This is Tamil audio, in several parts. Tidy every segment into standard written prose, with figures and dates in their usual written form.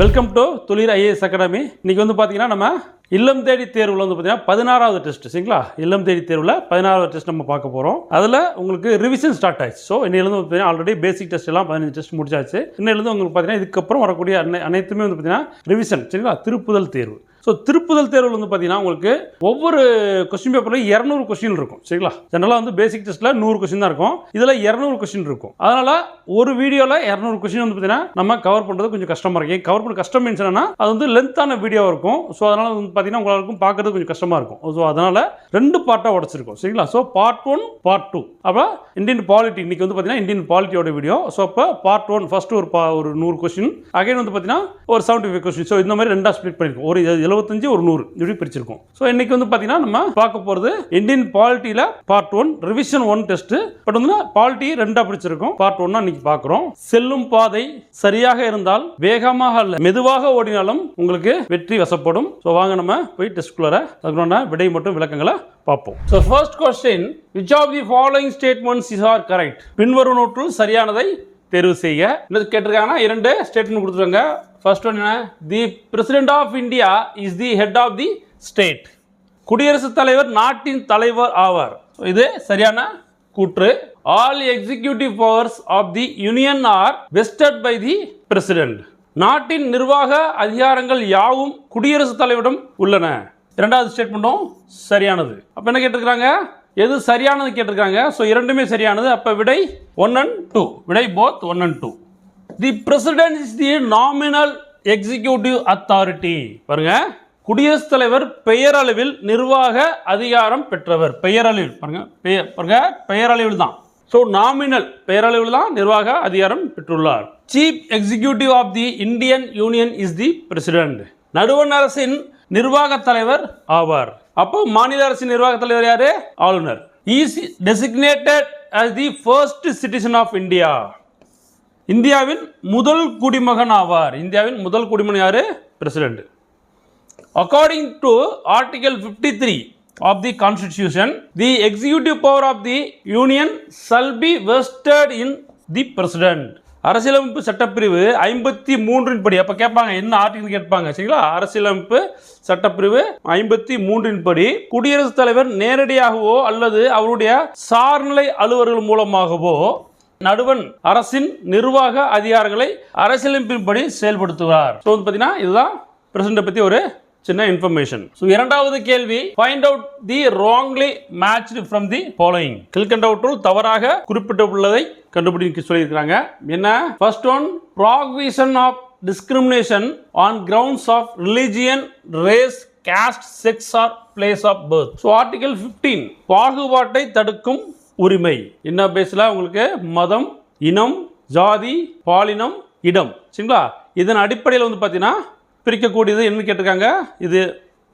வெல்கம் டு துளிர் ஐஏஎஸ் அகாடமி. இன்னைக்கு வந்து பார்த்தீங்கன்னா நம்ம இல்லம் தேடி தேர்வில் வந்து பார்த்தீங்கன்னா 16வது டெஸ்ட் சரிங்களா. இல்லம் தேடி தேர்வில் 16வது டெஸ்ட் நம்ம பார்க்க போகிறோம். அதில் உங்களுக்கு ரிவிஷன் ஸ்டார்ட் ஆயிடுச்சு. ஸோ இன்னிலேருந்து பார்த்தீங்கன்னா ஆல்ரெடி பேசிக் டெஸ்ட் எல்லாம் 15 டெஸ்ட் முடிச்சாச்சு. இன்னிலேருந்து உங்களுக்கு பார்த்தீங்கன்னா இதுக்கப்புறம் வரக்கூடிய அனைத்துமே வந்து பார்த்தீங்கன்னா ரிவிஷன் சரிங்களா, திருப்புதல் தேர்வு. ஸோ திருப்புதல் தேர்வில் வந்து பார்த்தீங்கன்னா உங்களுக்கு ஒவ்வொரு கொஸ்டின் பேப்பர்லையும் 200 கொஸ்டின் இருக்கும் சரிங்களா. ஜெனரலாக வந்து பேசிக் டெஸ்ட்டில் 100 கொஸ்டின் தான் இருக்கும், இதில் 200 கொஸ்டின் இருக்கும். அதனால் ஒரு வீடியோவில் 200 கொஸ்டின் வந்து பார்த்தீங்கன்னா நம்ம கவர் பண்ணுறது கொஞ்சம் கஷ்டமாக இருக்கும். கவர் பண்ண கஷ்டம் மீன்ஸ் என்னன்னா அது வந்து லென்த்தான வீடியோவாக இருக்கும். ஸோ அதனால் வந்து பார்த்தீங்கன்னா உங்களுக்கு பார்க்குறது கொஞ்சம் கஷ்டமாக இருக்கும். ஸோ அதனால் 2 பார்ட்டாக உடச்சிருக்கும் சரிங்களா. So part 1 part 2. அப்போ இந்தியன் பாலிட்டி இன்னைக்கு வந்து பார்த்தீங்கன்னா இந்தியன் பாலிட்டியோட வீடியோ. ஸோ அப்போ பார்ட் 1 ஃபர்ஸ்ட் ஒரு 100 கொஸ்டின், அகைன் வந்து பார்த்தீங்கன்னா ஒரு 75 கொஸ்டின். ஸோ இந்த மாதிரி 2ஆக ஸ்ப்ளிட் பண்ணியிருக்கோம். ஒரு 75 ஒரு 100 இப்படி பிரிச்சிருக்கோம். ஸோ இன்னைக்கு வந்து பார்த்தீங்கன்னா நம்ம பார்க்க போகிறது இந்தியன் பாலிட்டியில் பார்ட் 1 ரிவிஷன் 1 டெஸ்ட். பட் வந்து பாலிட்டி 2ஆக பிரிச்சிருக்கோம். பார்ட் 1 இன்னைக்கு பார்க்குறோம். செல்லும் பாதை சரியாக இருந்தால் வேகமாக அல்ல மெதுவாக ஓடினாலும் உங்களுக்கு வெற்றி வசப்படும். ஸோ வாங்க நம்ம போய் டெஸ்ட்குள்ளார அதுக்குள்ள விடை மற்றும் விளக்கங்களை பார்ப்போம். So first question, which of the following statements is are correct? பின்வரும் நோட்டில் சரியானதை தேர்வு செய்ய. என்ன கேட்டிருக்காங்கன்னா 2 ஸ்டேட்மெண்ட் கொடுத்துருக்காங்க. ஃபர்ஸ்ட் ஒன் என்ன, the president of India is the head of the state. குடியரசுத் தலைவர் நாட்டின் தலைவர் ஆவார். இது சரியான கூற்று. All executive powers of the union are vested by the president. நாட்டின் நிர்வாக அதிகாரங்கள் யாவும் குடியரசுத் தலைவரிடம் உள்ளன. இரண்டாவது ஸ்டேட்மெண்ட்டும் சரியானது. அப்ப என்ன கேட்டிருக்காங்க, எது சரியானது கேட்டிருக்காங்க. ஸோ இரண்டுமே சரியானது. அப்போ விடை 1 and 2. விடை both 1 and 2. The president is the nominal executive authority. பாருங்க, குடியரசுத் தலைவர் பெயரளவில் நிர்வாக அதிகாரம் பெற்றவர். பெயரளவில் பாருங்க, பெயரளவில் தான். ஸோ நாமினல் பெயரளவில் தான் நிர்வாக அதிகாரம் பெற்றுள்ளார். Chief executive of the Indian union is the president. நடுவண் அரசின் நிர்வாக தலைவர் ஆவார். அப்போ மாநில அரசின் நிர்வாக தலைவர் யாரு? ஆளுநர். Is designated as the first citizen of India. இந்தியாவின் முதல் குடிமகன் ஆவார். இந்தியாவின் முதல் குடிமகன் யாரு? President. According to Article 53 of the Constitution, the executive power of the Union shall be vested in the President. அரசியலமைப்பு சட்டப்பிரிவு 53 படி, அப்ப கேட்பாங்க என்ன ஆர்டிகல் கேட்பாங்க சரிங்களா. அரசியலமைப்பு சட்டப்பிரிவு 53 படி குடியரசுத் தலைவர் நேரடியாகவோ அல்லது அவருடைய சார்நிலை அலுவலர்கள் மூலமாகவோ நடுவண் அரசின் நிர்வாக அதிகாரங்களை அரசியலமைப்பின்படி செயல்படுத்துவார். ஸோ வந்து பார்த்தீங்கன்னா இதுதான் பிரசிடென்ட் பற்றி ஒரு சின்ன இன்ஃபர்மேஷன். ஸோ இரண்டாவது கேள்வி, find out the wrongly matched from the following. கீழ்கண்டவற்றுள் தவறாக குறிப்பிட்டுள்ளதை கண்டுபிடிக்க சொல்லியிருக்கிறாங்க. என்ன? First one, provision of discrimination on grounds of religion, race, caste, sex or place of birth. So article 15 பாகுபாட்டை தடுக்கும் உரிமை. என்ன பேசல உங்களுக்கு மதம், இனம், ஜாதி, பாலினம், இடம் சரிங்களா. இதன் அடிப்படையில் வந்து பார்த்தீங்கன்னா பிரிக்கக்கூடியது என்ன கேட்டிருக்காங்க. இது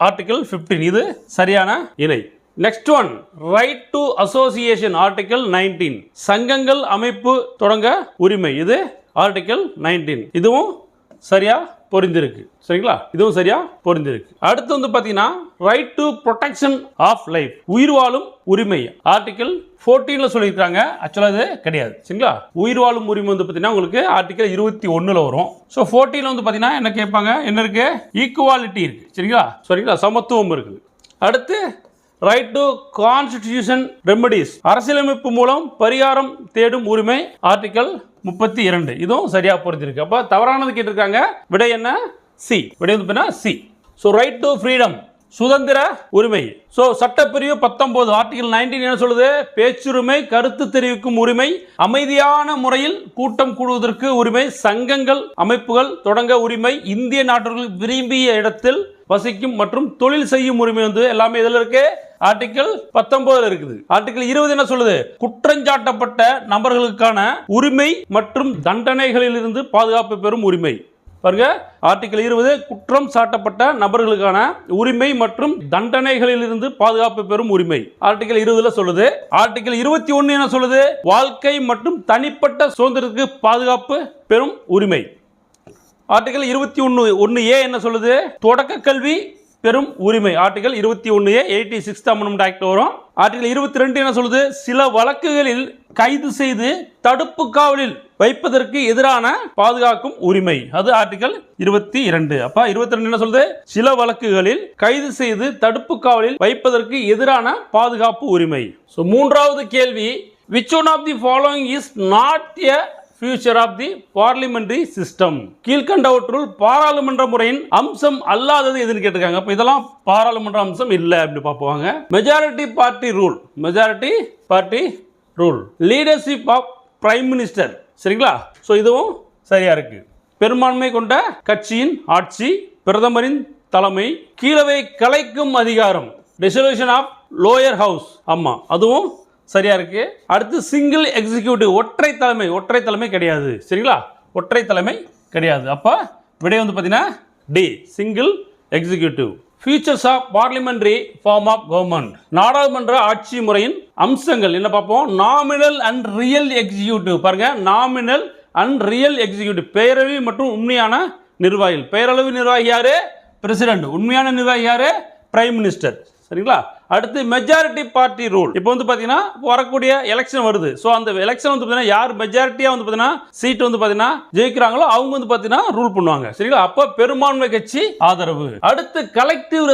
ஆர்டிகல் 15. இது சரியான இணை. Next one, right to association. Article 19 சங்கங்கள் அமைப்பு தொடங்க உரிமை. இது ஆர்டிகல் 19. இதுவும் சரியா பொருந்திருக்கு சரிங்களா. இதுவும் சரியா பொருந்திருக்கு. அடுத்து வந்து பார்த்தீங்கன்னா right to protection of life, உயிர் வாழும் உரிமை. ஆர்டிகல் 14 சொல்லியிருக்காங்க. ஆக்சுவலாக இது கிடையாது சரிங்களா. உயிர் வாழும் உரிமை வந்து பார்த்தீங்கன்னா உங்களுக்கு ஆர்டிகல் 21 வரும். ஸோ 14 வந்து பார்த்தீங்கன்னா என்ன கேட்பாங்க, என்ன இருக்கு? ஈக்குவாலிட்டி இருக்கு சரிங்களா, சமத்துவம் இருக்குது. அடுத்து ரைட் டு கான்ஸ்டிடியூஷன் ரெமடிஸ், அரசியலமைப்பு மூலம் பரிகாரம் தேடும் உரிமை. ஆர்டிகல் 32. இதுவும் சரியா பொறுத்திருக்கு. அப்ப தவறானது கேட்டிருக்காங்க. விடை என்ன? சி. விடை வந்து C. So right to freedom, சுதந்திர உரிமை. ஸோ சட்டப்பிரிவு 19 ஆர்டிகல் 19 என்ன சொல்லுது? பேச்சுரிமை, கருத்து தெரிவிக்கும் உரிமை, அமைதியான முறையில் கூட்டம் கூடுவதற்கு உரிமை, சங்கங்கள் அமைப்புகள் தொடங்க உரிமை, இந்திய நாட்டவர்கள் விரும்பிய இடத்தில் வசிக்கும் மற்றும் தொழில் செய்யும் உரிமை. வந்து எல்லாமே இதில் இருக்கு. ஆர்டிகல் 19 இருக்குது. ஆர்டிகல் 20 என்ன சொல்லுது? குற்றஞ்சாட்டப்பட்ட நபர்களுக்கான உரிமை மற்றும் தண்டனைகளில் இருந்து பாதுகாப்பு பெறும் உரிமை. பாருங்க, ஆர்டிகல் 20 குற்றம் சாட்டப்பட்ட நபர்களுக்கான உரிமை மற்றும் தண்டனைகளில் இருந்து பாதுகாப்பு பெறும் உரிமை. ஆர்டிகல் 20 சொல்லுது. ஆர்டிகல் 21 என்ன சொல்லுது? வாழ்க்கை மற்றும் தனிப்பட்ட சுதந்திரத்துக்கு பாதுகாப்பு பெறும் உரிமை. ஆர்டிகல் 21(1)A என்ன சொல்லுது? தொடக்க கல்வி பெரும் உரிமை. Article 21A 86th amendment act வரும். ஆர்டிகல் 22 என்ன சொல்லுது? சில வழக்குகளில் கைது செய்து தடுப்பு காவலில் வைப்பதற்கு எதிரான பாதுகாக்கும் உரிமை. அது ஆர்டிகல் 22. அப்ப 22 என்ன சொல்லுது? சில வழக்குகளில் கைது செய்து தடுப்பு காவலில் வைப்பதற்கு எதிரான பாதுகாப்பு உரிமை. மூன்றாவது கேள்வி, which one of the following is not a future of the parliamentary system? கீழ்கண்டவற்றுள் பாராளுமன்ற முறையின் அம்சம் அல்லாதது எதுன்னு கேட்டிருக்காங்க. அப்போ இதெல்லாம் பாராளுமன்ற அம்சம் இல்லை அப்படின்னு பார்ப்போங்க. Majority party rule, majority party rule, leadership of prime minister, சரிங்களா? ஸோ இதுவும் சரியா இருக்கு. பெரும்பான்மை கொண்ட கட்சியின் ஆட்சி, பிரதமரின் தலைமை, கீழவை கலைக்கும் அதிகாரம், டிசல்யூஷன் ஆஃப் லோயர் ஹவுஸ், ஆமா அதுவும் சரியா இருக்கு. அடுத்து சிங்கிள் எக்ஸிக்யூட்டிவ், ஒற்றை தலைமை கிடையாது, சரிங்களா? ஒற்றை தலைமை கிடையாது. அப்ப விடை வந்து பார்த்தீங்கன்னா D, single executive. Features of parliamentary form of government, நாடாளுமன்ற ஆட்சி முறையின் அம்சங்கள் என்ன பார்ப்போம்? Nominal and real executive. பாருங்க, நாமினல் அண்ட் ரியல் எக்ஸிக்யூட்டிவ், பேரவை மற்றும் உண்மையான நிர்வாகிகள். பேரளவு நிர்வாகி யாரு? பிரசிடென்ட். உண்மையான நிர்வாகி யாரு? பிரைம் மினிஸ்டர், சரிங்களா? அடுத்து மெஜாரிட்டி பார்ட்டி ரூல். இப்போ வந்து பார்த்தீங்கன்னா வரக்கூடிய எலெக்ஷன் வருது. ஸோ அந்த எலெக்ஷன் வந்து பார்த்தீங்கன்னா யார் மெஜாரிட்டியாக வந்து பார்த்தீங்கன்னா சீட் வந்து பார்த்தீங்கன்னா ஜெயிக்கிறாங்களோ அவங்க வந்து பார்த்தீங்கன்னா ரூல் பண்ணுவாங்க, சரிங்களா? அப்போ பெரும்பான்மை கட்சி ஆதரவு. அடுத்து கலெக்டிவ்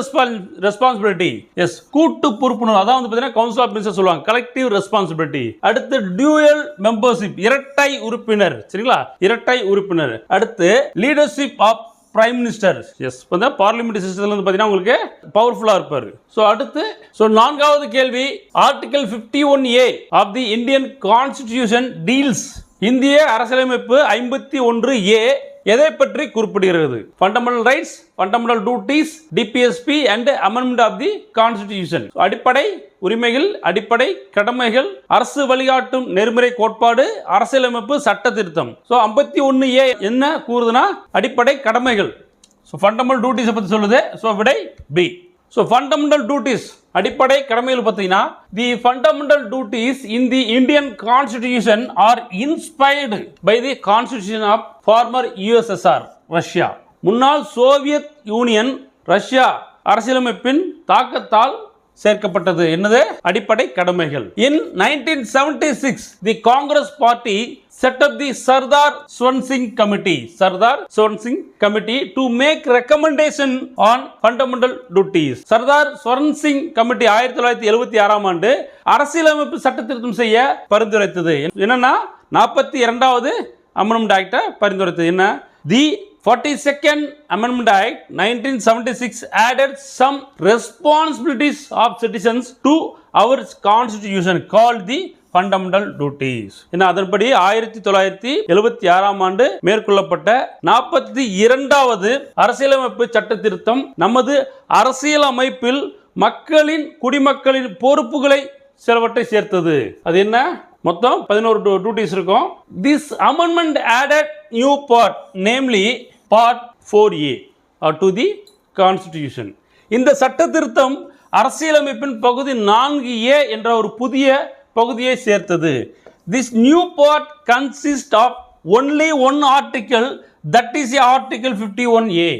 ரெஸ்பான்சிபிலிட்டி, எஸ் கூட்டு பொறுப்புணர்வு, அதான் வந்து பார்த்தீங்கன்னா கவுன்சில் ஆஃப் மினிஸ்டர் சொல்லுவாங்க, கலெக்டிவ் ரெஸ்பான்சிபிலிட்டி. அடுத்து டியூயல் மெம்பர்ஷிப், இரட்டை உறுப்பினர், சரிங்களா? இரட்டை உறுப்பினர். அடுத்து leadership of prime minister, yes வந்து பார்லிமெண்ட் சிஸ்டத்தில் வந்து பார்த்தீங்கன்னா உங்களுக்கு பவர்ஃபுல்லாக இருப்பார். ஸோ அடுத்து நான்காவது கேள்வி, article 51A of the Indian constitution deals, இந்திய அரசியலமைப்பு 51A எதை பற்றி குறிப்பிடுகிறது? Fundamental rights, fundamental duties, DPSP and amendment of the constitution. அடிப்படை உரிமைகள், அடிப்படை கடமைகள், அரசு வழிகாட்டும் நெறிமுறை கோட்பாடு, அரசியலமைப்பு சட்ட திருத்தம். ஸோ 51A என்ன கூறுதுன்னா அடிப்படை கடமைகள். ஸோ ஃபண்டமெண்டல் டியூட்டிஸை பற்றி சொல்லுது. ஸோ விடை பி. ஸோ ஃபண்டமெண்டல் டியூட்டிஸ், அடிப்படை கடமைகள் பார்த்தீங்கன்னா, the fundamental duties in the Indian constitution are inspired by the constitution of former USSR, Russia. முன்னாள் சோவியத் யூனியன் ரஷ்யா அரசியலமைப்பின் தாக்கத்தால் சேர்க்கப்பட்டது. என்னது? அடிப்படை கடமைகள். In 1976 the Congress party set up the Sardar Swan Singh committee, Sardar Swan Singh committee to make recommendation on fundamental duties. Sardar Swan Singh committee 1976 ஆண்டு அரசியலமைப்பு சட்ட திருத்தம் செய்ய பரிந்துரைத்தது. என்னன்னா 42வது அமெண்ட்மெண்ட் ஆக்ட பரிந்துரைத்தது. என்ன? தி 42nd Amendment Act 1976 added some responsibilities of citizens to our constitution called the fundamental duties. அதன்படி 1976 ஆண்டு மேற்கொள்ளப்பட்ட 42வது அரசியலமைப்பு சட்ட திருத்தம் நமது அரசியலமைப்பில் மக்களின் குடிமக்களின் பொறுப்புகளை சிலவற்றை சேர்த்தது. அது என்ன? மொத்தம் 11 டியூட்டிஸ் இருக்கும். This amendment added new part, namely Part 4A to the Constitution. இந்த சட்ட திருத்தம் அரசியலமைப்பின் பகுதி 4A என்ற ஒரு புதிய பகுதியை சேர்த்தது. This new part consists of only one article, that is Article 51A,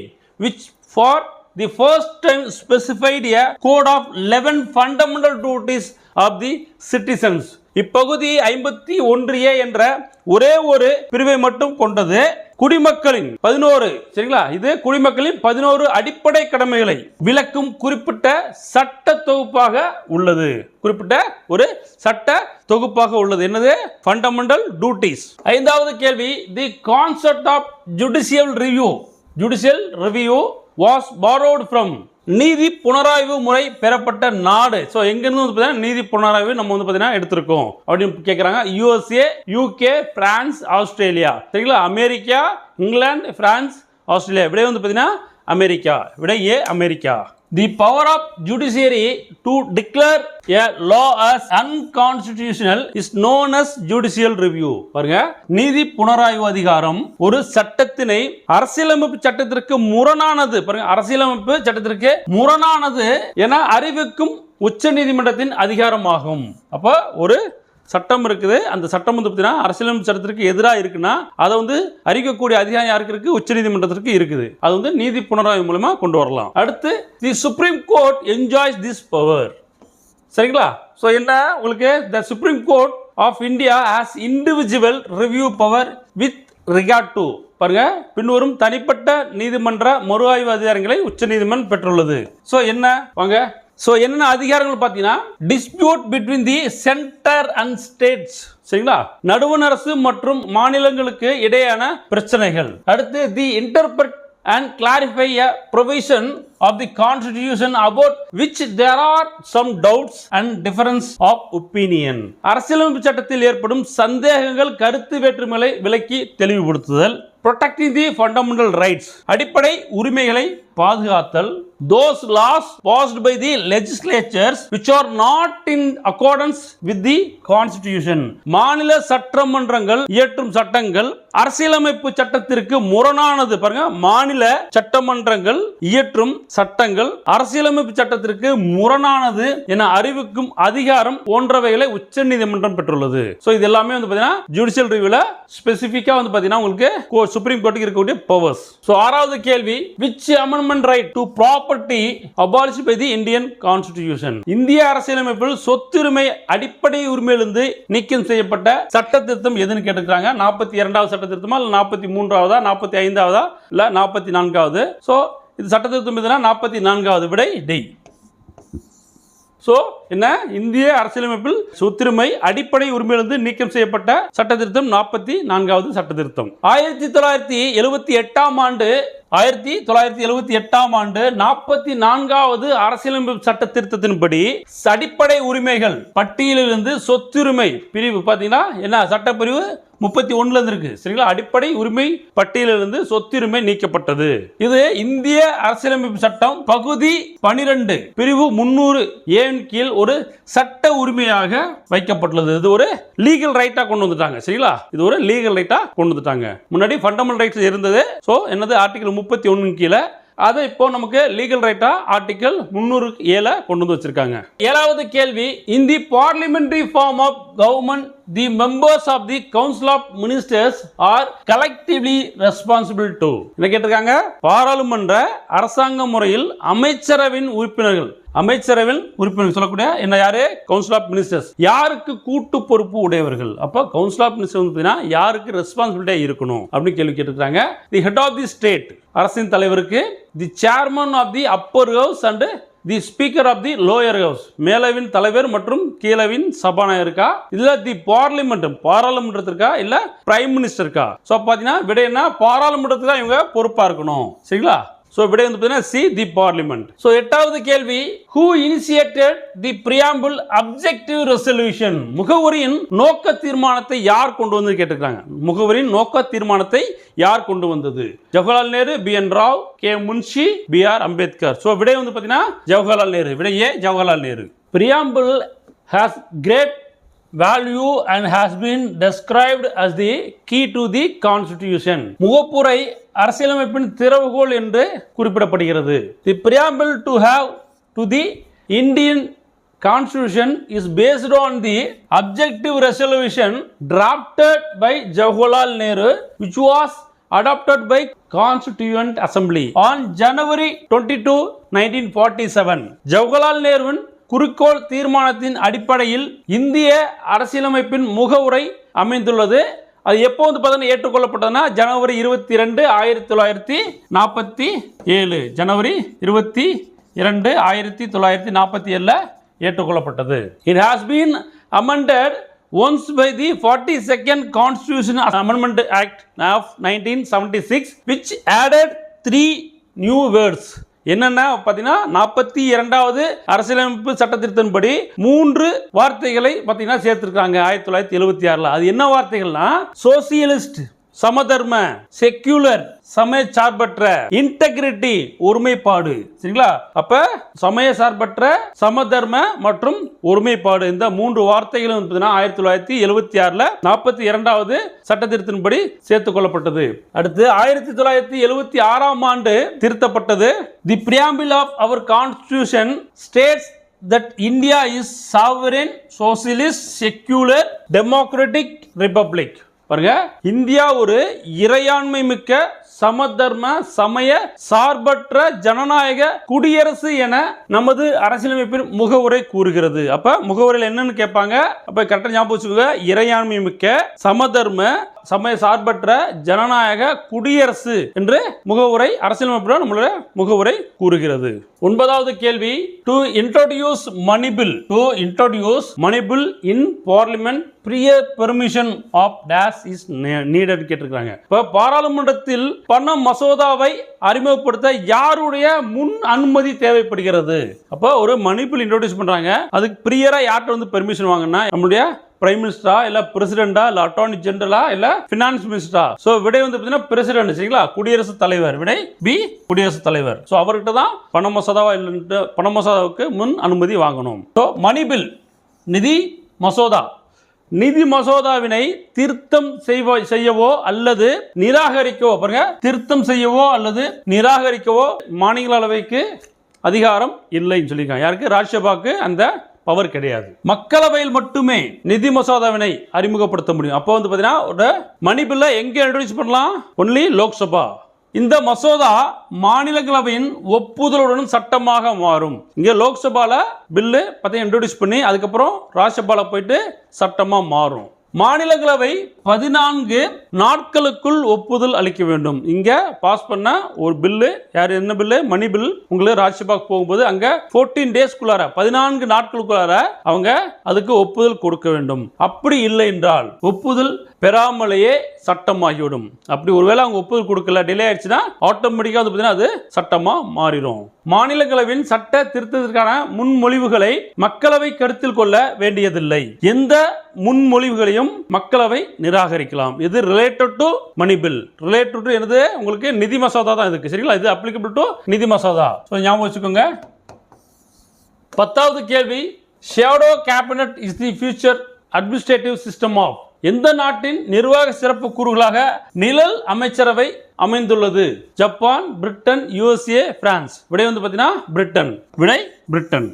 which for the first time specified a code of 11 fundamental duties of the citizens. இப்பகுதி 51A என்ற ஒரே ஒரு பிரிவை மட்டும் கொண்டது. குடிமக்களின் 11, சரிங்களா? இது குடிமக்களின் 11 அடிப்படை கடமைகளை விளக்கும் குறிப்பிட்ட சட்ட தொகுப்பாக உள்ளது. குறிப்பிட்ட ஒரு சட்ட தொகுப்பாக உள்ளது. என்னது? Fundamental duties. ஐந்தாவது கேள்வி, the concept of judicial review was borrowed from, நீதி புனராய்வு முறை பெறப்பட்ட நாடு. ஸோ எங்கிருந்து வந்து பார்த்தீங்கன்னா நீதி புனராய்வு நம்ம வந்து பார்த்தீங்கன்னா எடுத்திருக்கோம் அப்படின்னு கேட்குறாங்க. USA, UK, பிரான்ஸ், ஆஸ்திரேலியா, சரிங்களா? America, England, France, Australia. விடை வந்து பார்த்தீங்கன்னா அமெரிக்கா. விடை ஏ, America. The power of judiciary to declare a law as unconstitutional is known as judicial review. பாருங்க, நீதி புனராய்வு அதிகாரம் ஒரு சட்டத்தினை அரசியலமைப்பு சட்டத்திற்கு முரணானது, பாருங்க, அரசியலமைப்பு சட்டத்திற்கு முரணானது என அறிவிக்கும் உச்ச நீதிமன்றத்தின் அதிகாரமாகும். அப்ப ஒரு சட்டம் இருக்குது, அந்த சட்டம் வந்து பார்த்தீங்கன்னா அரசியலமைப்பு சட்டத்திற்கு எதிராக இருக்குன்னா அதை வந்து அறிக்கக்கூடிய அதிகாரம் யாருக்கு இருக்கு? உச்சநீதிமன்றத்திற்கு இருக்குது. அது வந்து நீதி புனராய்வு மூலமா கொண்டு வரலாம். அடுத்து the supreme court enjoys this power. சரிங்களா? ஸோ என்ன உங்களுக்கு the supreme court of India has individual review power with regard to பாருங்க பின்வரும் தனிப்பட்ட நீதிமன்ற மறு ஆய்வு அதிகாரங்களை உச்ச நீதிமன்றம் பெற்றுள்ளது. ஸோ என்ன வாங்க ஸோ என்னென்ன அதிகாரங்கள் பார்த்தீங்கன்னா dispute between the centre and states. சரிங்களா? நடுவண் அரசு மற்றும் மாநிலங்களுக்கு இடையான பிரச்சனைகள். அடுத்து தி interpret and clarify a provision of the constitution about which there are some doubts and difference of opinion. அரசியலமைப்பு சட்டத்தில் ஏற்படும் சந்தேகங்கள் கருத்து வேற்றுமைகளை விலக்கி தெளிவுபடுத்துதல். protecting the fundamental rights அடிப்படை உரிமைகளை பாதுகாத்தல். those laws passed by the legislatures which are not in accordance with the constitution மாநில சட்டமன்றங்கள் இயற்றும் சட்டங்கள் அரசியலமைப்பு சட்டத்திற்கு முரணானது. பாருங்க மாநில சட்டமன்றங்கள் இயற்றும் சட்டங்கள் அரசியலமைப்பு சட்டத்திற்கு முரணானது என அறிவிக்கும் அதிகாரம் போன்றவைகளை உச்ச நீதிமன்றம் பெற்றுள்ளது. சோ இது எல்லாமே வந்து பாத்தீங்கன்னா ஜுடிஷியல் ரிவ்யூல ஸ்பெசிஃபிக்கா வந்து பாத்தீங்கன்னா உங்களுக்கு சுப்ரீம் கோர்ட்டுக்கு இருக்கக்கூடிய பவர்ஸ். சோ ஆறாவது கேள்வி which amendment right to property abolished by the Indian Constitution. இந்திய அரசியலமைப்பில் சொத்துரிமை அடிப்படை உரிமையிலிருந்து நீக்கம் செய்யப்பட்ட சட்ட திருத்தம் எதுன்னு கேட்டுக்கிறாங்க. 42வது சட்ட திருத்தமா இல்ல 43வதா 45வதா இல்ல 44வது? சோ இது சட்ட திருத்தம் எதுனா 44வது விடை டி. சோ என்ன இந்திய அரசியலமைப்பில் சொத்துரிமை அடிப்படை உரிமையிலிருந்து நீக்கம் செய்யப்பட்ட சட்ட திருத்தம் 44வது சட்ட திருத்தம். 1978ஆம் ஆண்டு 44வது அரசியலமைப்பு சட்ட திருத்தத்தின்படி அடிப்படை உரிமைகள் பட்டியலிலிருந்து சொத்துரிமை பிரிவு பாத்தீங்கன்னா என்ன சட்ட பிரிவு 31ல இருந்து இருக்கு. சரிங்களா? அடிப்படை உரிமை பட்டியலிலிருந்து சொத்துரிமை நீக்கப்பட்டது. இது இந்திய அரசியலமைப்பு சட்டம் பகுதி 12 பிரிவு 300 ஏன் கீழ் ஒரு சட்ட உரிமையாக வைக்கப்பட்டுள்ளது. இது ஒரு லீகல் ரைட்டா கொண்டு வந்துட்டாங்க. சரிங்களா? இது ஒரு லீகல் ரைட்டா கொண்டு வந்துட்டாங்க. முன்னாடி ஃபண்டமெண்டல் ரைட்ஸ் இருந்தது. சோ என்னது ஆர்டிகல் 31 கீழே அதை இப்போ நமக்கு லீகல் ரைட்டா ஆர்டிகல் 307 கொண்டு வந்து வச்சிருக்காங்க. ஏழாவது கேள்வி in the parliamentary form of government the members of the council of ministers are collectively responsible to. என்ன கேட்டிருக்காங்க? பாராளுமன்ற அரசாங்க முறையில் அமைச்சரவையின் உறுப்பினர்கள் சொல்லக்கூடிய என்ன யாரு? கவுன்சில் ஆஃப் மினிஸ்டர்ஸ் யாருக்கு கூட்டு பொறுப்பு உடையவர்கள். அப்ப கவுன்சில் ஆஃப் மினிஸ்டர் வந்து யாருக்கு ரெஸ்பான்சிபிலிட்டியா இருக்கணும் அப்படின்னு கேள்வி கேட்டிருக்காங்க. The head of the state அரசின் தலைவருக்கு, the chairman of the upper house and the speaker of the lower house மேலவின் தலைவர் மற்றும் கீழவின் சபாநாயகருக்கா இல்ல தி பாராளுமன்றத்திற்கா இல்ல பிரைம் மினிஸ்டருக்கா? சோ பாத்தீங்கன்னா விட என்ன பாராளுமன்றத்துக்கு தான் இவங்க பொறுப்பா இருக்கணும். சரிங்களா? சோ விடை வந்து பாத்தீங்கன்னா சி தி பார்லிமெண்ட். சோ எட்டாவது கேள்வி who initiated the preamble objective resolution முகவரியின் நோக்க தீர்மானத்தை யார் கொண்டு வந்து கேட்டிருக்காங்க. முகவரியின் நோக்க தீர்மானத்தை யார் கொண்டு வந்தது? Jawaharlal Nehru, B N Rau, K Munshi, B R Ambedkar. So விடை வந்து பாத்தீங்கன்னா ஜவஹர்லால் நேரு. விடை ஏ Jawaharlal Nehru. preamble has great value and has been described as the key to the constitution. முகப்புரை அரசியலமைப்பின் திறவுகோல் என்று குறிப்பிடப்படுகிறது. The preamble to the Indian Constitution is based on the objective resolution drafted by Jawaharlal Nehru which was adopted by Constituent Assembly on January 22, 1947. Jawaharlal நேருவின் குறிக்கோள் தீர்மானத்தின் அடிப்படையில் இந்திய அரசியலமைப்பின் முகவுரை அமைந்துள்ளது. அது எப்போ வந்து பார்த்தீங்கன்னா ஏற்றுக்கொள்ளப்பட்டதுன்னா ஜனவரி 22, 1947. ஜனவரி 22, 1947 ஏற்றுக்கொள்ளப்பட்டது. It has been amended once by the 42nd Constitutional Amendment Act of 1976 which added 3 new words. என்னன்னா பாத்தீங்கன்னா 42வது அரசியலமைப்பு சட்ட திருத்தத்தின்படி 3 வார்த்தைகளை பாத்தீங்கன்னா சேர்த்திருக்காங்க 1976ல. அது என்ன வார்த்தைகள்னா சோசியலிஸ்ட், சமதர்ம, செக்யூலர் சமய சார்பற்ற, இன்டெகிரிட்டி ஒருமைப்பாடு. சரிங்களா? அப்ப சமய சார்பற்ற, சமதர்ம மற்றும் ஒருமைப்பாடு இந்த 3 வார்த்தைகளும் 1976ல 42வது சட்ட திருத்தத்தின்படி சேர்த்துக் கொள்ளப்பட்டது. அடுத்து 1976ஆம் ஆண்டு திருத்தப்பட்டது. தி preamble of our constitution states that India is sovereign, socialist, secular, democratic republic. பாருங்க, இந்தியா ஒரு இறையாண்மை மிக்க சமதர்ம சமய சார்பற்ற ஜனநாயக குடியரசு என நமது அரசியலமைப்பின் முகவுரை கூறுகிறது. அப்ப முகவுரையில் என்னன்னு கேட்பாங்க. அப்ப கரெக்டா ஞாபகம் வச்சுக்கோங்க. இறையாண்மை மிக்க சமதர்ம சமய சார்பற்ற ஜனநாயக குடியரசு என்று முகவுரை அரசியலமைப்பு நம்மளோட முகவுரை கூறுகிறது. 9வது கேள்வி, to introduce money bill in parliament prior permission of days is needed கேட்டிருக்காங்க. இப்ப பாராளுமன்றத்தில் பண மசோதாவை அறிமுகப்படுத்த யாருடைய முன் அனுமதி தேவைப்படுகிறது? அப்ப ஒரு மணி பில் இன்ட்ரோடியூஸ் பண்றாங்க. அதுக்கு பிரியரா யார்கிட்ட வந்து பெர்மிஷன் வாங்கினா நம்மளுடைய பிரைம் மினிஸ்டரா இல்ல பிரசிடென்டா இல்ல அட்டார்னி ஜெனரலா இல்ல பினான்ஸ் மினிஸ்டரா? சோ விடை வந்து பாத்தீங்கன்னா பிரசிடென்ட், சரிங்களா? குடியரசுத் தலைவர். விடை பி, குடியரசுத் தலைவர். சோ அவர்கிட்ட தான் பண மசோதாவுக்கு முன் அனுமதி வாங்கணும். சோ மணி பில், நிதி மசோதா, நிதி மசோதாவினை திருத்தம் செய்யவோ அல்லது நிராகரிக்கவோ, பாருங்க, திருத்தம் செய்யவோ அல்லது நிராகரிக்கவோ மாநிலங்களவைக்கு அதிகாரம் இல்லைன்னு சொல்லியிருக்காங்க. யாருக்கு? ராஜ்யசபாக்கு அந்த பவர் கிடையாது. மக்களவையில் மட்டுமே நிதி மசோதாவினை அறிமுகப்படுத்த முடியும். அப்போ வந்து பாத்தீங்கன்னா மணி பில்ல எங்க இன்ட்ரோடியூஸ் பண்ணலாம்? ஒன்லி லோக்சபா. இந்த மசோதா மாநிலங்களவையின் ஒப்புதலுடன் சட்டமாக மாறும். இங்க லோக்சபால பில்லு இன்ட்ரோடியூஸ் பண்ணி அதுக்கப்புறம் ராஜ்யசபால போயிட்டு சட்டமா மாறும். மாநிலங்களவை 14 நாட்களுக்குள் ஒப்புதல் அளிக்க வேண்டும். இங்க பாஸ் பண்ண ஒரு பில்லு, யார் என்ன பில்லு? மணி பில். உங்களுக்கு ராஜ்யசபாக்கு போகும்போது அங்க 14 டேஸ்க்குள்ளார 14 நாட்களுக்குள்ளார அவங்க அதுக்கு ஒப்புதல் கொடுக்க வேண்டும். அப்படி இல்லை என்றால் ஒப்புதல் பெறாமலேயே சட்டமாகிவிடும். அப்படி ஒருவேளை அவங்க ஒப்புதல் கொடுக்கல, டிலே ஆயிடுச்சுன்னா ஆட்டோமேட்டிக்கா வந்து பார்த்தீங்கன்னா அது சட்டமா மாறிடும். மாநிலங்களவையின் சட்ட திருத்தத்திற்கான முன்மொழிவுகளை மக்களவை கருத்தில் கொள்ள வேண்டியதில்லை. எந்த முன்மொழிவுகளையும் மக்களவை நிராகரிக்கலாம். இது related to money bill. Related to என்னது? உங்களுக்கு நிதி மசோதா தான் இருக்கு, சரிங்களா? இது அப்ளிகபிள் டு நிதி மசோதா. ஞாபகம் வச்சுக்கோங்க. 10வது கேள்வி, shadow cabinet is the future administrative system of. எந்த நாட்டின் நிர்வாக சிறப்பு கூறுகளாக நிழல் அமைச்சரவை அமைந்துள்ளது? Japan, Britain, USA, France. விடை வந்து பார்த்தீங்கன்னா பிரிட்டன். விடை பிரிட்டன்.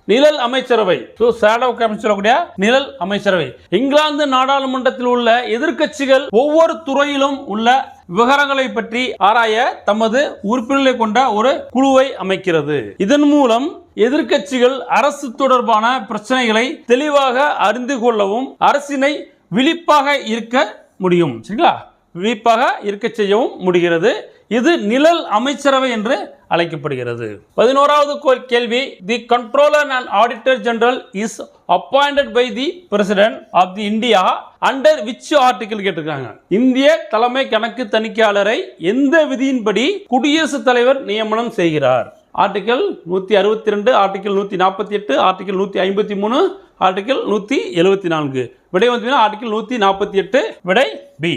நிழல் அமைச்சரவை, சொல்லக்கூடிய நிழல் அமைச்சரவை. இங்கிலாந்து நாடாளுமன்றத்தில் உள்ள எதிர்க்கட்சிகள் ஒவ்வொரு துறையிலும் உள்ள விவகாரங்களை பற்றி ஆராய தமது உறுப்பினர்களை கொண்ட ஒரு குழுவை அமைக்கிறது. இதன் மூலம் எதிர்க்கட்சிகள் அரசு தொடர்பான பிரச்சனைகளை தெளிவாக அறிந்து கொள்ளவும் அரசினை விழிப்பாக இருக்க முடியும், சரிங்களா? விழிப்பாக இருக்க செய்யவும் முடிகிறது. இது நிழல் அமைச்சரவை என்று அழைக்கப்படுகிறது. 11வது கேள்வி, the controller and auditor general is appointed by the president of the India under which article கேட்டிருக்காங்க. இந்திய தலைமை கணக்கு தணிக்கையாளரை எந்த விதியின்படி குடியரசுத் தலைவர் நியமனம் செய்கிறார்? Article 162, article 148, article 153, article 174. விடை வந்து ஆர்டிகல் 148. விடை B.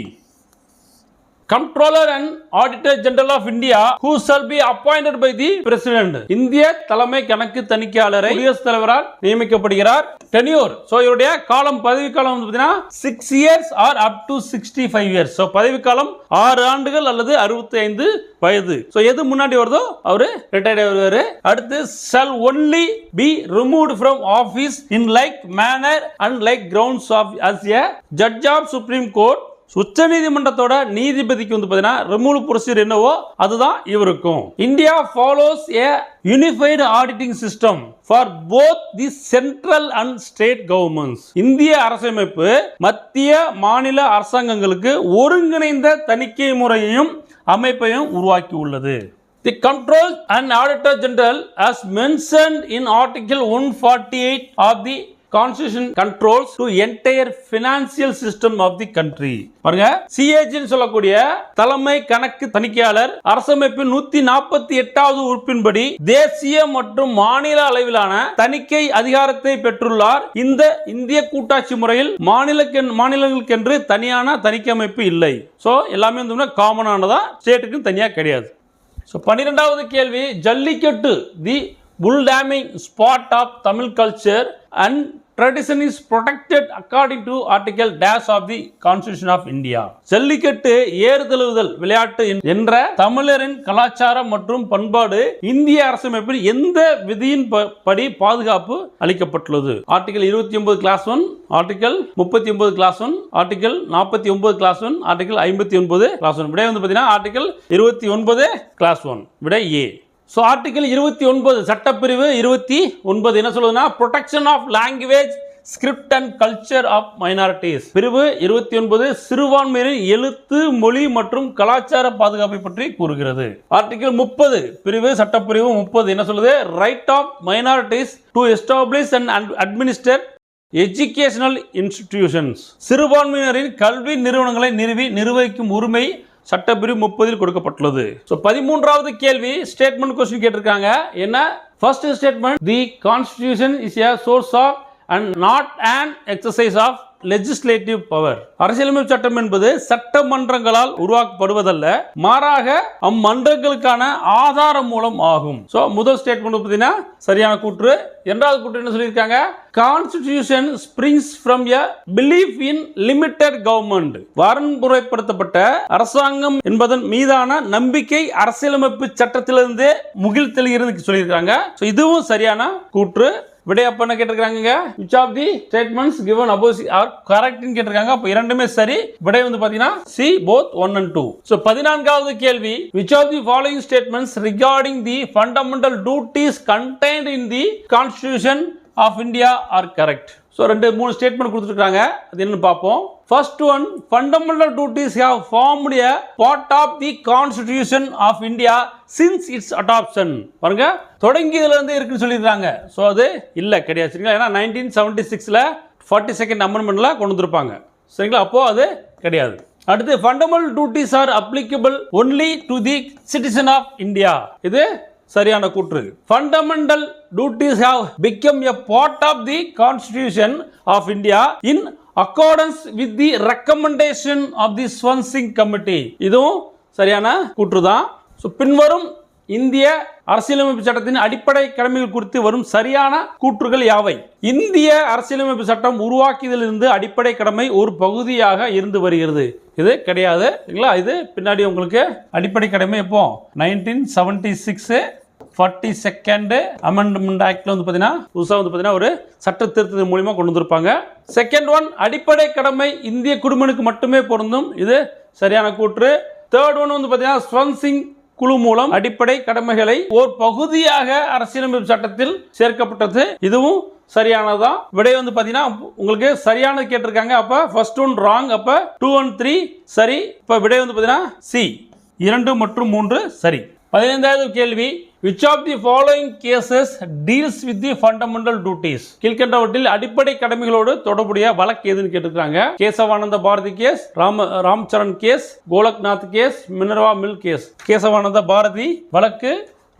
Comptroller and Auditor General of India who shall be appointed by the President. இந்திய தலைமை கணக்கு தணிக்கையாளரை குடியரசுத் தலைவரால் நியமிக்கப்படுகிறார். டென்யூர், சோ இவருடைய காலம், பதவி காலம் வந்து பாத்தீங்கன்னா 6 years or up to 65 years. So பதவி காலம் 6 ஆண்டுகள் அல்லது 65 வயது. சோ எது முன்னாடி வருதோ அவரு ரிட்டையர்ட் ஆகுவாரு. அடுத்து shall only be removed from office in like manner and like grounds of as a judge of Supreme Court. உச்ச நீதிமன்றத்தோட நீதிபதிக்கு வந்து பாத்தீங்கன்னா ரிமூவல் ப்ரொசீஜர் என்னவோ அதுதான் இவருக்கும். India follows A unified auditing system for both the central and state governments. இந்திய அரசமைப்பு மத்திய மாநில அரசாங்கங்களுக்கு ஒருங்கிணைந்த தணிக்கை முறையையும் அமைப்பையும் உருவாக்கி உள்ளது. The Control and Auditor General as mentioned in Article 148 of the Constitution controls to entire financial system of the country. பாருங்க, CAG ன்னு சொல்லக்கூடிய தலைமை கணக்கு தணிக்கையாளர் அரசமைப்பின் 148வது உறுப்பின்படி தேசிய மற்றும் மாநில அளவிலான தணிக்கை அதிகாரத்தை பெற்றுள்ளார். இந்த இந்திய கூட்டாட்சி முறையில் மாநிலங்களுக்கென்று தனியான தணிக்கை அமைப்பு இல்லை. சோ எல்லாமே வந்து காமனானதா, ஸ்டேட்டுக்கு தனியா கிடையாது. சோ 12வது கேள்வி, ஜல்லிக்கட்டு தி bull damning spot of Tamil culture and tradition is protected according to article dash of the Constitution of India. Jallikattu ஏறுதழுவுதல் விளையாட்டு என்ற தமிழரின் கலாச்சாரம் மற்றும் பண்பாடு இந்திய அரசமைப்பில் எந்த விதியின் படி பாதுகாப்பு அளிக்கப்பட்டுள்ளது? Article 29 clause 1, article 39 clause 1, article 49 clause 1, article 59 clause 1. விடை வந்து பார்த்தீங்கன்னா ஆர்டிகல் 29 கிளாஸ் 1 விடை ஏ. ஸோ ஆர்டிகல் 29 சட்டப்பிரிவு 29 என்ன சொல்லுதுன்னா protection of language script and culture of minorities. பிரிவு 29 சிறுபான்மையினரின் எழுத்து மொழி மற்றும் கலாச்சார பாதுகாப்பை பற்றி கூறுகிறது. ஆர்டிகல் 30 பிரிவு சட்டப்பிரிவு 30 என்ன சொல்லுது? Right of minorities to establish and administer educational institutions. சிறுபான்மையினரின் கல்வி நிறுவனங்களை நிர்வகிக்கும் உரிமை சட்டப்பிரிவு 30 கொடுக்கப்பட்டுள்ளது. ஸோ 13வது கேள்வி ஸ்டேட்மெண்ட் கொஸ்டின் கேட்டிருக்காங்க. என்ன? First statement, the constitution is a source of and not an exercise of legislative power. அரசியலமைப்பு சட்டம் என்பது சட்டமன்றங்களால் உருவாக்கப்படுவதல்ல, மாறாக அம்மன்றங்களுக்கான ஆதார மூலம் ஆகும். சோ முதல் ஸ்டேட்மெண்ட் பார்த்தீங்கன்னா சரியான கூற்று. இரண்டாவது கூற்று என்ன சொல்லியிருக்காங்க? Constitution springs from a belief in limited government. வரன்முறைப்படுத்தப்பட்ட அரசாங்கம் என்பதன் மீதான நம்பிக்கை அரசியலமைப்பு சட்டத்திலிருந்து முகிழ்த்தெழுகிறது சொல்லியிருக்காங்க. இதுவும் சரியான கூற்று. விடை அப்ப என்ன கேட்டிருக்காங்க? which of the statements given above are correct ன்னு கேட்டிருக்காங்க. அப்ப இரண்டுமே சரி. விடை வந்து பாத்தீங்கன்னா C both 1 and 2. So 14வது கேள்வி, which of the following statements regarding the fundamental duties contained in the Constitution of India are correct? So 3 statement கொடுத்துருக்காங்க. அது என்னன்னு பார்ப்போம். First one, fundamental duties have formed a part of the Constitution of India since its adoption. பாருங்க, தொடங்கியதுல இருந்து இருக்குன்னு சொல்லிருக்காங்க. சோ அது இல்ல, கிடையாது. சரிங்களா? ஏன்னா 1976ல 42nd அமெண்ட்மெண்ட்ல கொண்டு வந்திருப்பாங்க. சரிங்களா? அப்போ அது கிடையாது. அடுத்து, fundamental duties are applicable only to the citizen of India. இது சரியான கூற்று. Fundamental duties have become a part of the Constitution of India in accordance with the recommendation of the Swansea Committee. இதுவும் சரியான கூற்று தான். ஸோ பின்வரும் இந்திய அரசியலமைப்பு சட்டத்தின் அடிப்படை கடமைகள் குறித்து வரும் சரியான கூற்றுகள் யாவை? இந்திய அரசியலமைப்பு சட்டம் உருவாக்கியதிலிருந்து அடிப்படை கடமை ஒரு பகுதியாக இருந்து வருகிறது. இது கிடையாது. இது பின்னாடி உங்களுக்கு அடிப்படை கடமை எப்போ 1976 42nd அமெண்ட்மெண்ட் ஆக்ட்ல வந்து பாத்தீங்கன்னா புதுசா வந்து பாத்தீங்கன்னா ஒரு சட்ட திருத்தத்தின் மூலமா கொண்டு வந்திருப்பாங்க. செகண்ட் ஒன், அடிப்படை கடமை இந்திய குடிமகனுக்கு மட்டுமே பொருந்தும். இது சரியான கூற்று. தேர்ட் ஒன் வந்து பாத்தீங்கன்னா ஸ்வன்சிங் குழு மூலம் அடிப்படை கடமைகளை ஒரு பகுதியாக அரசியலமைப்பு சட்டத்தில் சேர்க்கப்பட்டது. இதுவும் சரியானதான். விடை வந்து பாத்தீங்கன்னா உங்களுக்கு சரியானது கேட்டிருக்காங்க. அப்ப ஃபர்ஸ்ட் ஒன் ராங், அப்ப 2 and 3 சரி. இப்ப விடை வந்து பாத்தீங்கன்னா சி 2 மற்றும் 3 சரி. 15வது கேள்வி, which of the following cases deals with the fundamental duties? கீழ்கண்டவற்றில் அடிப்படை கடமைகளோடு தொடர்புடைய வழக்கு எதுன்னு கேட்டிருக்காங்க. Kesavananda Bharati case, Ramsaran case, Golaknath case, Minerva mill case. Kesavananda Bharati வழக்கு,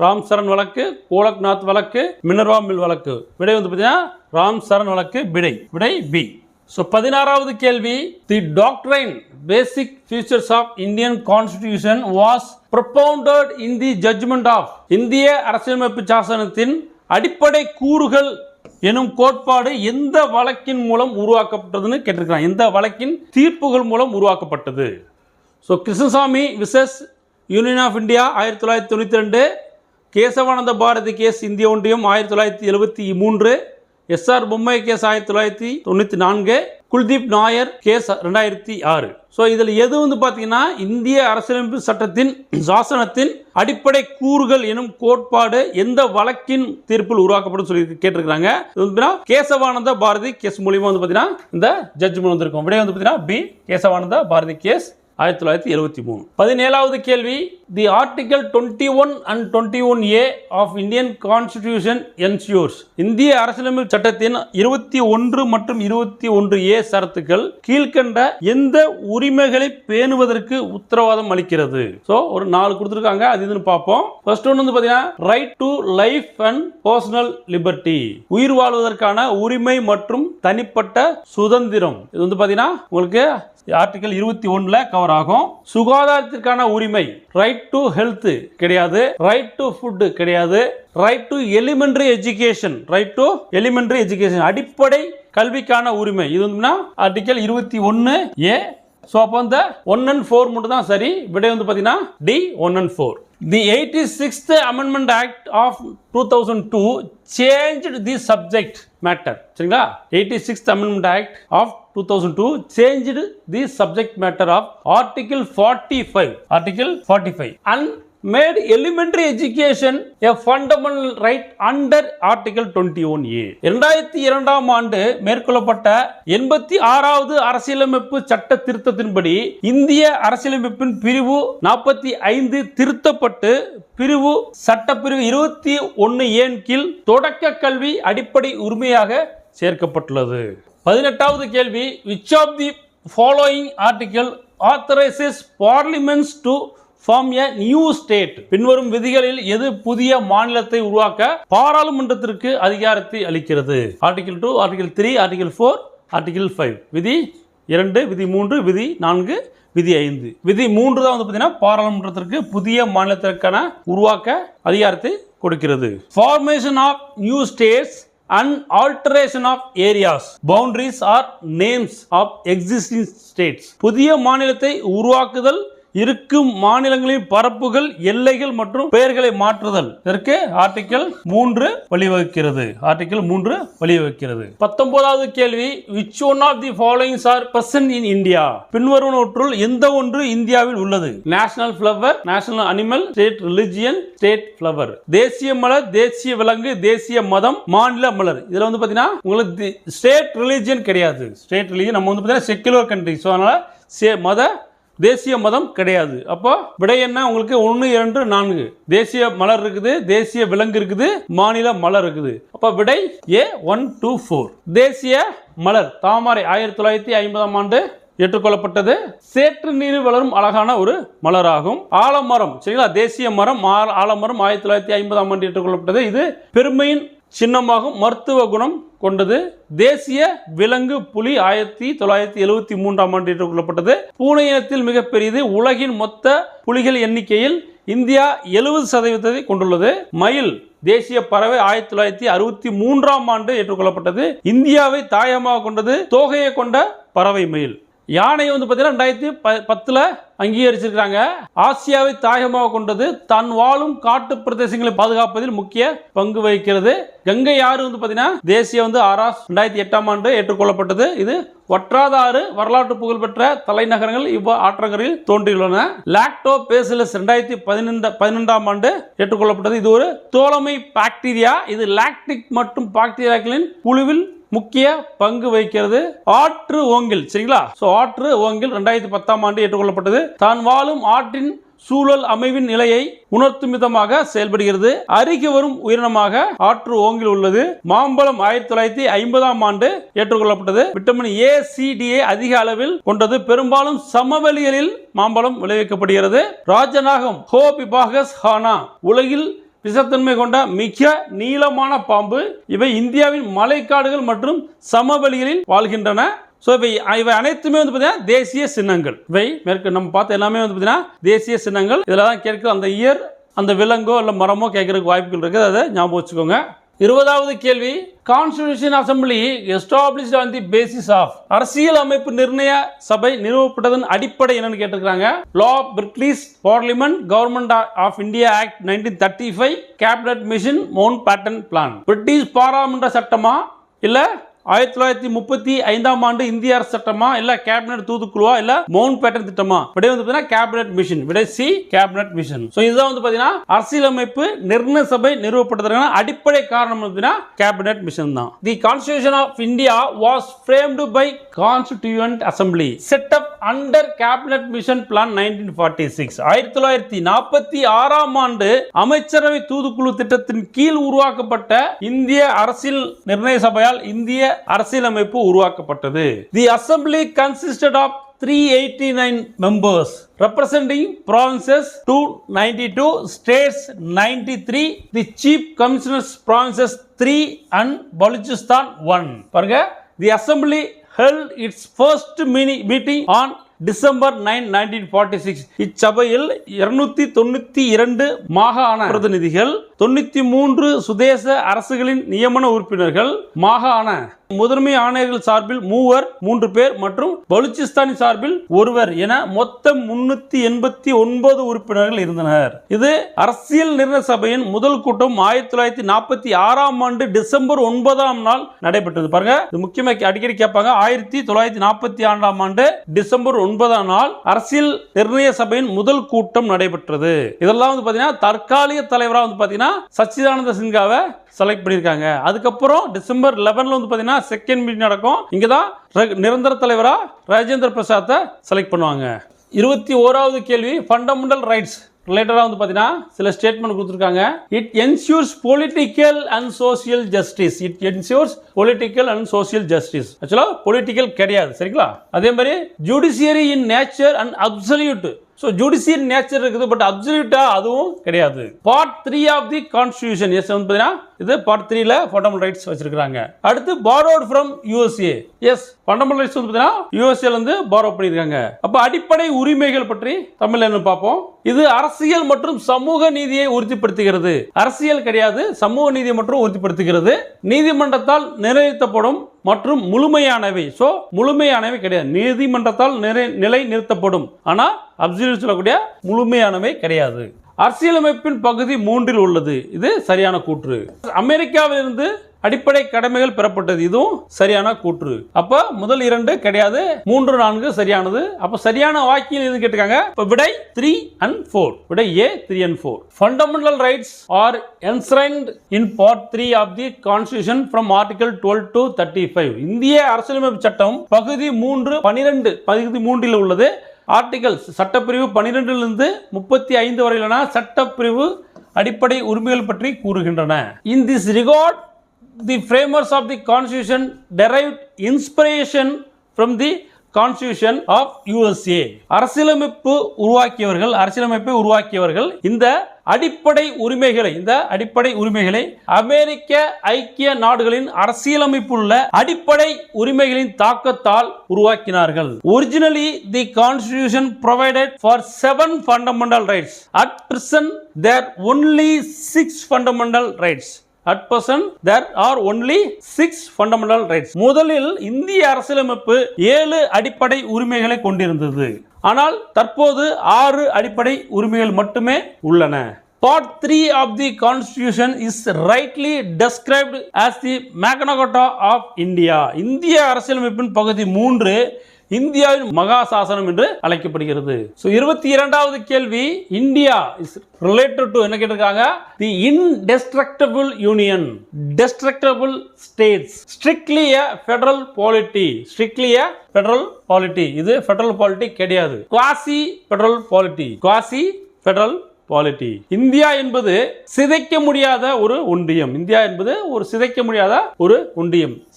ராம்சரண் வழக்கு, கோலக்நாத் வழக்கு, மினர்வா மில் வழக்கு. விடை வந்து பார்த்தீங்கன்னா ராம்சரண் வழக்கு. விடை பி. So 16வது கேள்வி, the doctrine basic features of Indian Constitution was propounded in the judgment of. இந்திய அரசியலமைப்பு சாசனத்தின் அடிப்படை கூறுகள் எனும் கோட்பாடு எந்த வழக்கின் மூலம் உருவாக்கப்பட்டதுன்னு கேட்டிருக்கிறாங்க. எந்த வழக்கின் தீர்ப்புகள் மூலம் உருவாக்கப்பட்டது? So Krishnaswamy versus union of India 1992, Kesavananda Bharati case இந்திய ஒன்றியம் 1973, S R Bommai case 1994, Kuldip Nayar case 2006. So இதில் எது வந்து பார்த்தீங்கன்னா இந்திய அரசியலமைப்பு சட்டத்தின் சாசனத்தின் அடிப்படை கூறுகள் எனும் கோட்பாடு எந்த வழக்கின் தீர்ப்பில் உருவாக்கப்படும் சொல்லி கேட்டிருக்காங்க. கேசவானந்த பாரதி கேஸ் மூலியமா வந்து பார்த்தீங்கன்னா இந்த ஜட்ஜ்மெண்ட் வந்திருக்கும். விடை வந்து பார்த்தீங்கன்னா பி, கேசவானந்த பாரதி கேஸ் 1973. 17வது கேள்வி, the article 21 and 21A of Indian constitution ensures. இந்திய அரசியலமைப்பு சட்டத்தின் 21 மற்றும் 21A சரத்துக்கள் கீழ்கண்ட எந்த உரிமைகளை பேணுவதற்கு உத்தரவாதம் அளிக்கிறது? ஸோ ஒரு 4 கொடுத்துருக்காங்க. அது இதுன்னு பார்ப்போம். ஃபர்ஸ்ட் ஒன் வந்து பார்த்தீங்கன்னா right to life and personal liberty. உயிர் வாழ்வதற்கான உரிமை மற்றும் தனிப்பட்ட சுதந்திரம். இது வந்து பார்த்தீங்கன்னா உங்களுக்கு ஆர்டிகல் 21ல கவர் ஆகும். சுகாதாரத்திற்கான உரிமை ரைட் ரைட் டு ஹெல்த் கிடையாது, ரைட் டு ஃபுட் கிடையாது, right to elementary education, right to elementary education அடிப்படை கல்விக்கான உரிமை. இது வந்து ஆர்டிகல் 21A. ஸோ அப்போ இந்த 1 and 4 மட்டும் தான் சரி. விடை வந்து பார்த்தீங்கன்னா D 1 and 4. The 86th Amendment Act of 2002 changed the subject matter. சரிங்களா? 86th Amendment Act of 2002 changed the subject matter of Article 45. Article 45 and made elementary education a fundamental right under Article 21A. 2002ஆம் ஆண்டு மேற்கொள்ளப்பட்ட 86வது அரசியலமைப்பு சட்ட திருத்தத்தின்படி இந்திய அரசியலமைப்பின் பிரிவு 45 திருத்தப்பட்டு பிரிவு சட்டப்பிரிவு 21A கீழ் தொடக்க கல்வி அடிப்படை உரிமையாக சேர்க்கப்பட்டுள்ளது. 18வது கேள்வி, which of the following article authorizes parliaments to form a new state? பின்வரும் விதிகளில் எது புதிய மாநிலத்தை உருவாக்க பாராளுமன்றத்திற்கு அதிகாரத்தை அளிக்கிறது? Article 2, article 3, article 4, article 5. விதி 2, விதி 3, விதி 4, விதி 5. விதி 3 தான் வந்து பார்த்தீங்கன்னா பாராளுமன்றத்திற்கு புதிய மாநிலத்திற்கான உருவாக்க அதிகாரத்தை கொடுக்கிறது. Formation of new states and alteration of areas, boundaries or names of existing states. புதிய மாநிலத்தை உருவாக்குதல், இருக்கும் மாநிலங்களின் பரப்புகள், எல்லைகள் மற்றும் பெயர்களை மாற்றுதல். இதற்கு ஆர்டிகல் 3 வழிவகுக்கிறது. ஆர்டிகல் 3 வழிவகுக்கிறது. 19வது கேள்வி, which one of the following are present in India? பின்வருவனவற்றுள் எந்த ஒன்று இந்தியாவில் உள்ளது? National flower, national animal, state religion, state flower. தேசிய மலர், தேசிய விலங்கு, தேசிய மதம், மாநில மலர். இதுல வந்து பாத்தீங்கன்னா உங்களுக்கு ஸ்டேட் ரிலிஜியன் கிடையாது. ஸ்டேட் ரிலிஜியன் நம்ம வந்து பாத்தீங்கன்னா செக்குலர் கண்ட்ரி. ஸோ அதனால மத தேசிய மதம் கிடையாது. அப்போ விடை என்ன உங்களுக்கு? 1, 2, 4. தேசிய மலர் இருக்குது, தேசிய விலங்கு இருக்குது, மாநில மலர் இருக்குது. அப்போ விடை A 1, 2, 4. தேசிய மலர் தாமரை 1950ஆம் ஆண்டு ஏற்றுக்கொள்ளப்பட்டது. சேற்று நீரில் வளரும் அழகான ஒரு மலராகும். ஆலமரம், சரிங்களா? தேசிய மரம் ஆலமரம் 1950ஆம் ஆண்டு ஏற்றுக்கொள்ளப்பட்டது. இது பெருமையின் சின்னமாகும், மருத்துவ குணம் கொண்டது. தேசிய விலங்கு புலி 1973ஆம் ஆண்டு ஏற்றுக்கொள்ளப்பட்டது. பூனை இனத்தில் மிகப்பெரியது. உலகின் மொத்த புலிகள் எண்ணிக்கையில் இந்தியா 70% கொண்டுள்ளது. மயில் தேசிய பறவை 1963ஆம் ஆண்டு ஏற்றுக்கொள்ளப்பட்டது. இந்தியாவை தாயமாக கொண்டது. தோகையை கொண்ட பறவை மயில். யானை வந்து பார்த்தீங்கன்னா 2010 அங்கீகரிச்சிருக்காங்க. ஆசியாவை தாயகமாக கொண்டது. தன் வாழும் காட்டு பிரதேசங்களை பாதுகாப்பதில் முக்கிய பங்கு வகிக்கிறது. கங்கை ஆறு வந்து பார்த்தீங்கன்னா தேசிய வந்து 2008ஆம் ஆண்டு ஏற்றுக்கொள்ளப்பட்டது. இது வற்றாத ஆறு. வரலாற்று புகழ்பெற்ற தலைநகரங்கள் ஆற்றங்கரையில் தோன்றியுள்ளன. லாக்டோ பேசிலஸ் 2012ஆம் ஆண்டு ஏற்றுக்கொள்ளப்பட்டது. இது ஒரு தோழமை பாக்டீரியா. இது லாக்டிக் மற்றும் பாக்டீரியாக்களின் குழுவில் முக்கிய பங்கு வகிக்கிறது. ஆற்று ஓங்கில், சரிங்களா? ஆற்று ஓங்கில் 2010ஆம் ஆண்டு ஏற்றுக்கொள்ளப்பட்டது. தான் வாழும் ஆற்றின் சூழல் அமைவின் நிலையை உணர்த்தும் விதமாக செயல்படுகிறது. அருகே வரும் உயிரினமாக ஆற்று ஓங்கில் உள்ளது. மாம்பழம் 1950ஆம் ஆண்டு ஏற்றுக்கொள்ளப்பட்டது. விட்டமின் A, C, D அதிக அளவில் கொண்டது. பெரும்பாலும் சமவெளிகளில் மாம்பழம் விளைவிக்கப்படுகிறது. ராஜநாகம் ஹோபிபாகஸ் ஹானா உலகில் விஷத்தன்மை கொண்ட மிக நீளமான பாம்பு. இவை இந்தியாவின் மலைக்காடுகள் மற்றும் சமவெளிகளில் வாழ்கின்றன. இவை அனைத்துமே வந்து பார்த்தீங்கன்னா தேசிய சின்னங்கள். இவை நம்ம பார்த்த எல்லாமே வந்து பார்த்தீங்கன்னா தேசிய சின்னங்கள். இதில் தான் கேட்க அந்த இயர், அந்த விலங்கோ இல்லை மரமோ கேட்கறதுக்கு வாய்ப்புகள் இருக்குது. அதை ஞாபகம் வச்சுக்கோங்க. 20வது கேள்வி, constitution assembly established on the basis of. அரசியல் அமைப்பு நிர்ணய சபை நிறுவப்பட்டதன் அடிப்படை என்னன்னு கேட்டிருக்காங்க. Law British parliament, government of India act 1935, cabinet mission, Mountbatten plan. British பாராளுமன்ற சட்டமா இல்ல 1935ஆம் ஆண்டு இந்திய அரசு சட்டமா இல்ல கேபினட் தூதுக்குழுவா இல்ல மவுண்ட் பேட்டன் திட்டமா? விடை வந்து பாத்தீங்கன்னா கேபினட் மிஷன். விடை சி, கேபினட் மிஷன். சோ இதுதான் வந்து பாத்தீங்கன்னா அரசியலமைப்பு நிர்ணய சபை நிறுவப்பட்டதற்கான அடிப்படை காரணம் வந்து கேபினட் மிஷன் தான். The constitution of India was framed by constituent assembly set up under cabinet mission plan 1946. 1946ஆம் ஆண்டு அமைச்சரவை தூதுக்குழு திட்டத்தின் கீழ் உருவாக்கப்பட்ட இந்திய அரசியல் நிர்ணய சபையால் இந்திய அரசியலமைப்பு உருவாக்கப்பட்டது. The assembly consisted of 389 members representing provinces 292, states 93, the chief commissioners provinces 3 and Balochistan 1. பாருங்க, the assembly held its first meeting on December 9, 1946 இச்சபையில் 292 மாகாண பிரதிநிதிகள், 93 சுதேச அரசுகளின் நியமன உறுப்பினர்கள், மாகாண முதன்மை ஆணையர்கள் சார்பில் 3 பேர் மற்றும் பலுச்சிஸ்தான் சார்பில் 1 என மொத்தம் 389 உறுப்பினர்கள் இருந்தனர். இது அரசியல் நிர்ணய சபையின் முதல் கூட்டம் 1946ஆம் ஆண்டு டிசம்பர் 9ஆம் நாள் நடைபெற்றது. பாருங்க, இது முக்கியமாக அடிக்கடி கேட்பாங்க. 1946ஆம் ஆண்டு டிசம்பர் 9ஆம் நாள் அரசியல் நிர்ணய சபையின் முதல் கூட்டம் நடைபெற்றது. இதெல்லாம் வந்து பாத்தீங்கன்னா தற்காலிக தலைவராக வந்து பாத்தீங்கன்னா சச்சிதானந்த சின்ஹாவை செலக்ட் பண்ணியிருக்காங்க. அதுக்கப்புறம் டிசம்பர் 11 வந்து பாத்தீங்கன்னா செகண்ட் மீட்டிங் நடக்கும். இங்கதான் நிரந்தர தலைவரா ராஜேந்திர பிரசாத்தை செலக்ட் பண்ணுவாங்க. 21வது கேள்வி, ஃபண்டமெண்டல் ரைட்ஸ் ரிலேட்டடா வந்து பாத்தீங்கன்னா சில ஸ்டேட்மெண்ட் கொடுத்திருக்காங்க. It ensures political and social justice. It ensures political and social justice. ஆக்சுவலா பொலிட்டிக்கல் கிடையாது, சரிங்களா? அதே மாதிரி judiciary in nature and absolute. So judicial nature இருக்குது, பட் அப்சல்யூட்டா அதுவும் கிடையாது. Part 3 of the constitution. Yes வந்து பார்த்தீங்கன்னா இது பார்ட் 3ல ஃபண்டமெண்டல் ரைட்ஸ் வச்சிருக்காங்க. அடுத்து borrowed from USA. Yes, fundamental rights வந்து பார்த்தீங்கன்னா யூஎஸ்ஏல இருந்து borrow பண்ணியிருக்காங்க. அப்போ அடிப்படை உரிமைகள் பற்றி தமிழ்ல என்ன பார்ப்போம். இது அரசியல் மற்றும் சமூக நீதியை உறுதிப்படுத்துகிறது. அரசியல் கிடையாது, சமூக நீதியை மட்டும் உறுதிப்படுத்துகிறது. நீதிமன்றத்தால் நிறைவேற்றப்படும் மற்றும் முழுமையானவை. சோ முழுமையானவை கிடையாது, நீதிமன்றத்தால் நிலை நிறுத்தப்படும். ஆனா அப்சல்யூட் சொல்லக்கூடிய முழுமையானவை கிடையாது. அரசியலமைப்பின் பகுதி 3 உள்ளது. இது சரியான கூற்று. அமெரிக்காவிலிருந்து அடிப்படை கடமைகள் பெறப்பட்டது. இதுவும் சரியான கூற்று. அப்ப முதல் 2 கிடையாது, 3, 4 சரியானது. அப்ப சரியான வாக்கியம் எது கேட்டிருக்காங்க. இப்ப விடை 3 and 4. விடை A 3 and 4. Fundamental rights are enshrined in part 3 of the Constitution from Article 12 to 35. இந்திய அரசியலமைப்பு சட்டம் பகுதி 3 12 பகுதி 3 உள்ளது. ஆர்டிகல்ஸ் சட்டப்பிரிவு 12 35 வரையிலான சட்டப்பிரிவு அடிப்படை உரிமைகள் பற்றி கூறுகின்றன. In this regard, the framers of the Constitution derived inspiration from the Constitution of USA. அரசியலமைப்பை உருவாக்கியவர்கள் இந்த அடிப்படை உரிமைகளை அமெரிக்க ஐக்கிய நாடுகளின் அரசியலமைப்புள்ள அடிப்படை உரிமைகளின் தாக்கத்தால் உருவாக்கினார்கள். Originally, the Constitution provided for 7 fundamental rights. At present, there are only 6 fundamental rights. At present, there are only 6 fundamental rights. முதலில் இந்திய அரசியலமைப்பு 7 அடிப்படை உரிமைகளை கொண்டிருந்தது. ஆனால் தற்போது 6 அடிப்படை உரிமைகள் மட்டுமே உள்ளன. Part 3 of the Constitution is rightly described as the Magna Carta of India. இந்திய அரசியலமைப்பின் பகுதி 3 இந்தியாவின் மகா சாசனம் என்று அழைக்கப்படுகிறது. சோ 22வது கேள்வி, இந்தியா இஸ் ரிலேட்டட் டு என்ன கேட்டிருக்காங்க. The indestructible union, destructible states, strictly a federal polity. இது ஃபெடரல் பாலிட்டி கிடையாது. Quasi federal polity. இந்தியா என்பது சிதைக்க முடியாத ஒரு ஒன்றியம்.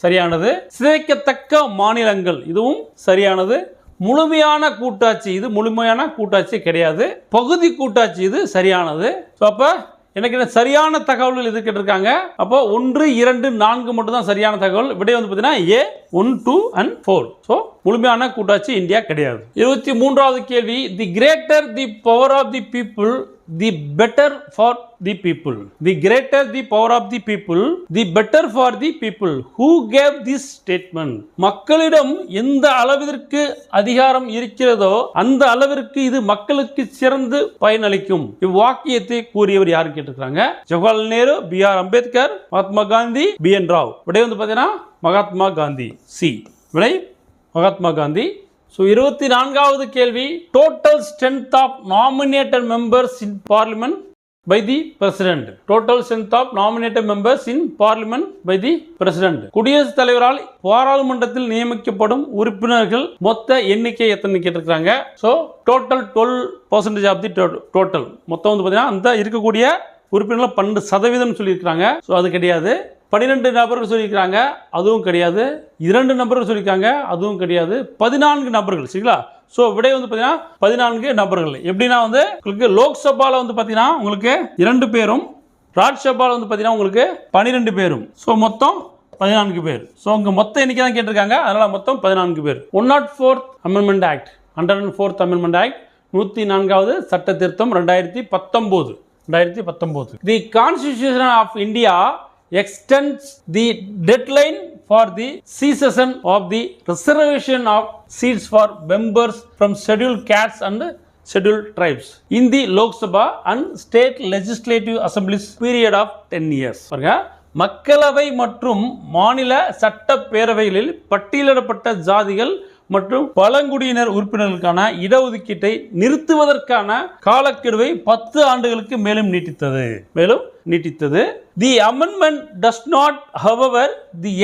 சரியானது. சிதைக்கத்தக்க மாநிலங்கள். இதுவும் சரியானது. முழுமையான கூட்டாட்சி கிடையாது. பகுதி கூட்டாட்சி இது சரியானது. அப்ப எனக்கு சரியான தகவல்கள் எது கேட்டிருக்காங்க. அப்போ 1, 2, 4 மட்டும் தான் சரியான தகவல். விடை வந்து பார்த்தீங்கன்னா A 1, 2 and 4. ஸோ முழுமையான கூட்டாட்சி இந்தியா கிடையாது. 23வது கேள்வி, the greater the power of the people, the better for the people. The greater the power of the people, the better for the people. Who gave this statement? மக்களிடம் எந்த அளவிற்கு அதிகாரம் இருக்கிறதோ அந்த அளவிற்கு இது மக்களுக்கு சிறந்து பயனளிக்கும். இவ்வாக்கியத்தை கூறியவர் யாரு கேட்டிருக்காங்க. ஜவஹர்லால் நேரு, B.R. அம்பேத்கர், மகாத்மா காந்தி, B.N. ராவ். விடை வந்து பார்த்தீங்கன்னா மகாத்மா காந்தி. சி விடை மகாத்மா காந்தி. So 24வது கேள்வி, total strength of nominated members in parliament by the president. Total strength of nominated members in parliament by the president. குடியரசுத் தலைவரால் பாராளுமன்றத்தில் நியமிக்கப்படும் உறுப்பினர்கள் மொத்த எண்ணிக்கை எத்தனை கேட்டிருக்காங்க. So total 12% of the total. மொத்தம் வந்து பார்த்தீங்கன்னா அந்த இருக்கக்கூடிய உறுப்பினர்கள் 12% சொல்லியிருக்காங்க. ஸோ அது கிடையாது. 12 நபர்கள் சொல்லியிருக்காங்க, அதுவும் கிடையாது. 2 நபர்கள் சொல்லியிருக்காங்க, அதுவும் கிடையாது. 14 நபர்கள். சரிங்களா? ஸோ விடை வந்து பார்த்தீங்கன்னா 14 நபர்கள். எப்படின்னா வந்து உங்களுக்கு லோக்சபாவில் வந்து பார்த்தீங்கன்னா உங்களுக்கு 2 பேரும், ராஜ்யசபாவில் வந்து பார்த்தீங்கன்னா உங்களுக்கு 12 பேரும். ஸோ மொத்தம் 14 பேர். ஸோ உங்கள் மொத்த எண்ணிக்கை தான் கேட்டிருக்காங்க, அதனால் மொத்தம் 14 பேர். 104th amendment act 104th Amendment Act, 104வது சட்ட திருத்தம் 2019. The Constitution of India extends the deadline for the cessation of the reservation of seats for members from scheduled castes and scheduled tribes in the Lok Sabha and state legislative assemblies period of 10 years. மக்களவை மற்றும் மாநில சட்டப்பேரவைகளில் பட்டியலிடப்பட்ட ஜாதிகள் மற்றும் பழங்குடியினர் உறுப்பினர்களுக்கான இடஒதுக்கீட்டை நிறுத்துவதற்கான காலக்கெடுவை 10 ஆண்டுகளுக்கு மேலும் நீட்டித்தது. The amendment does not, however,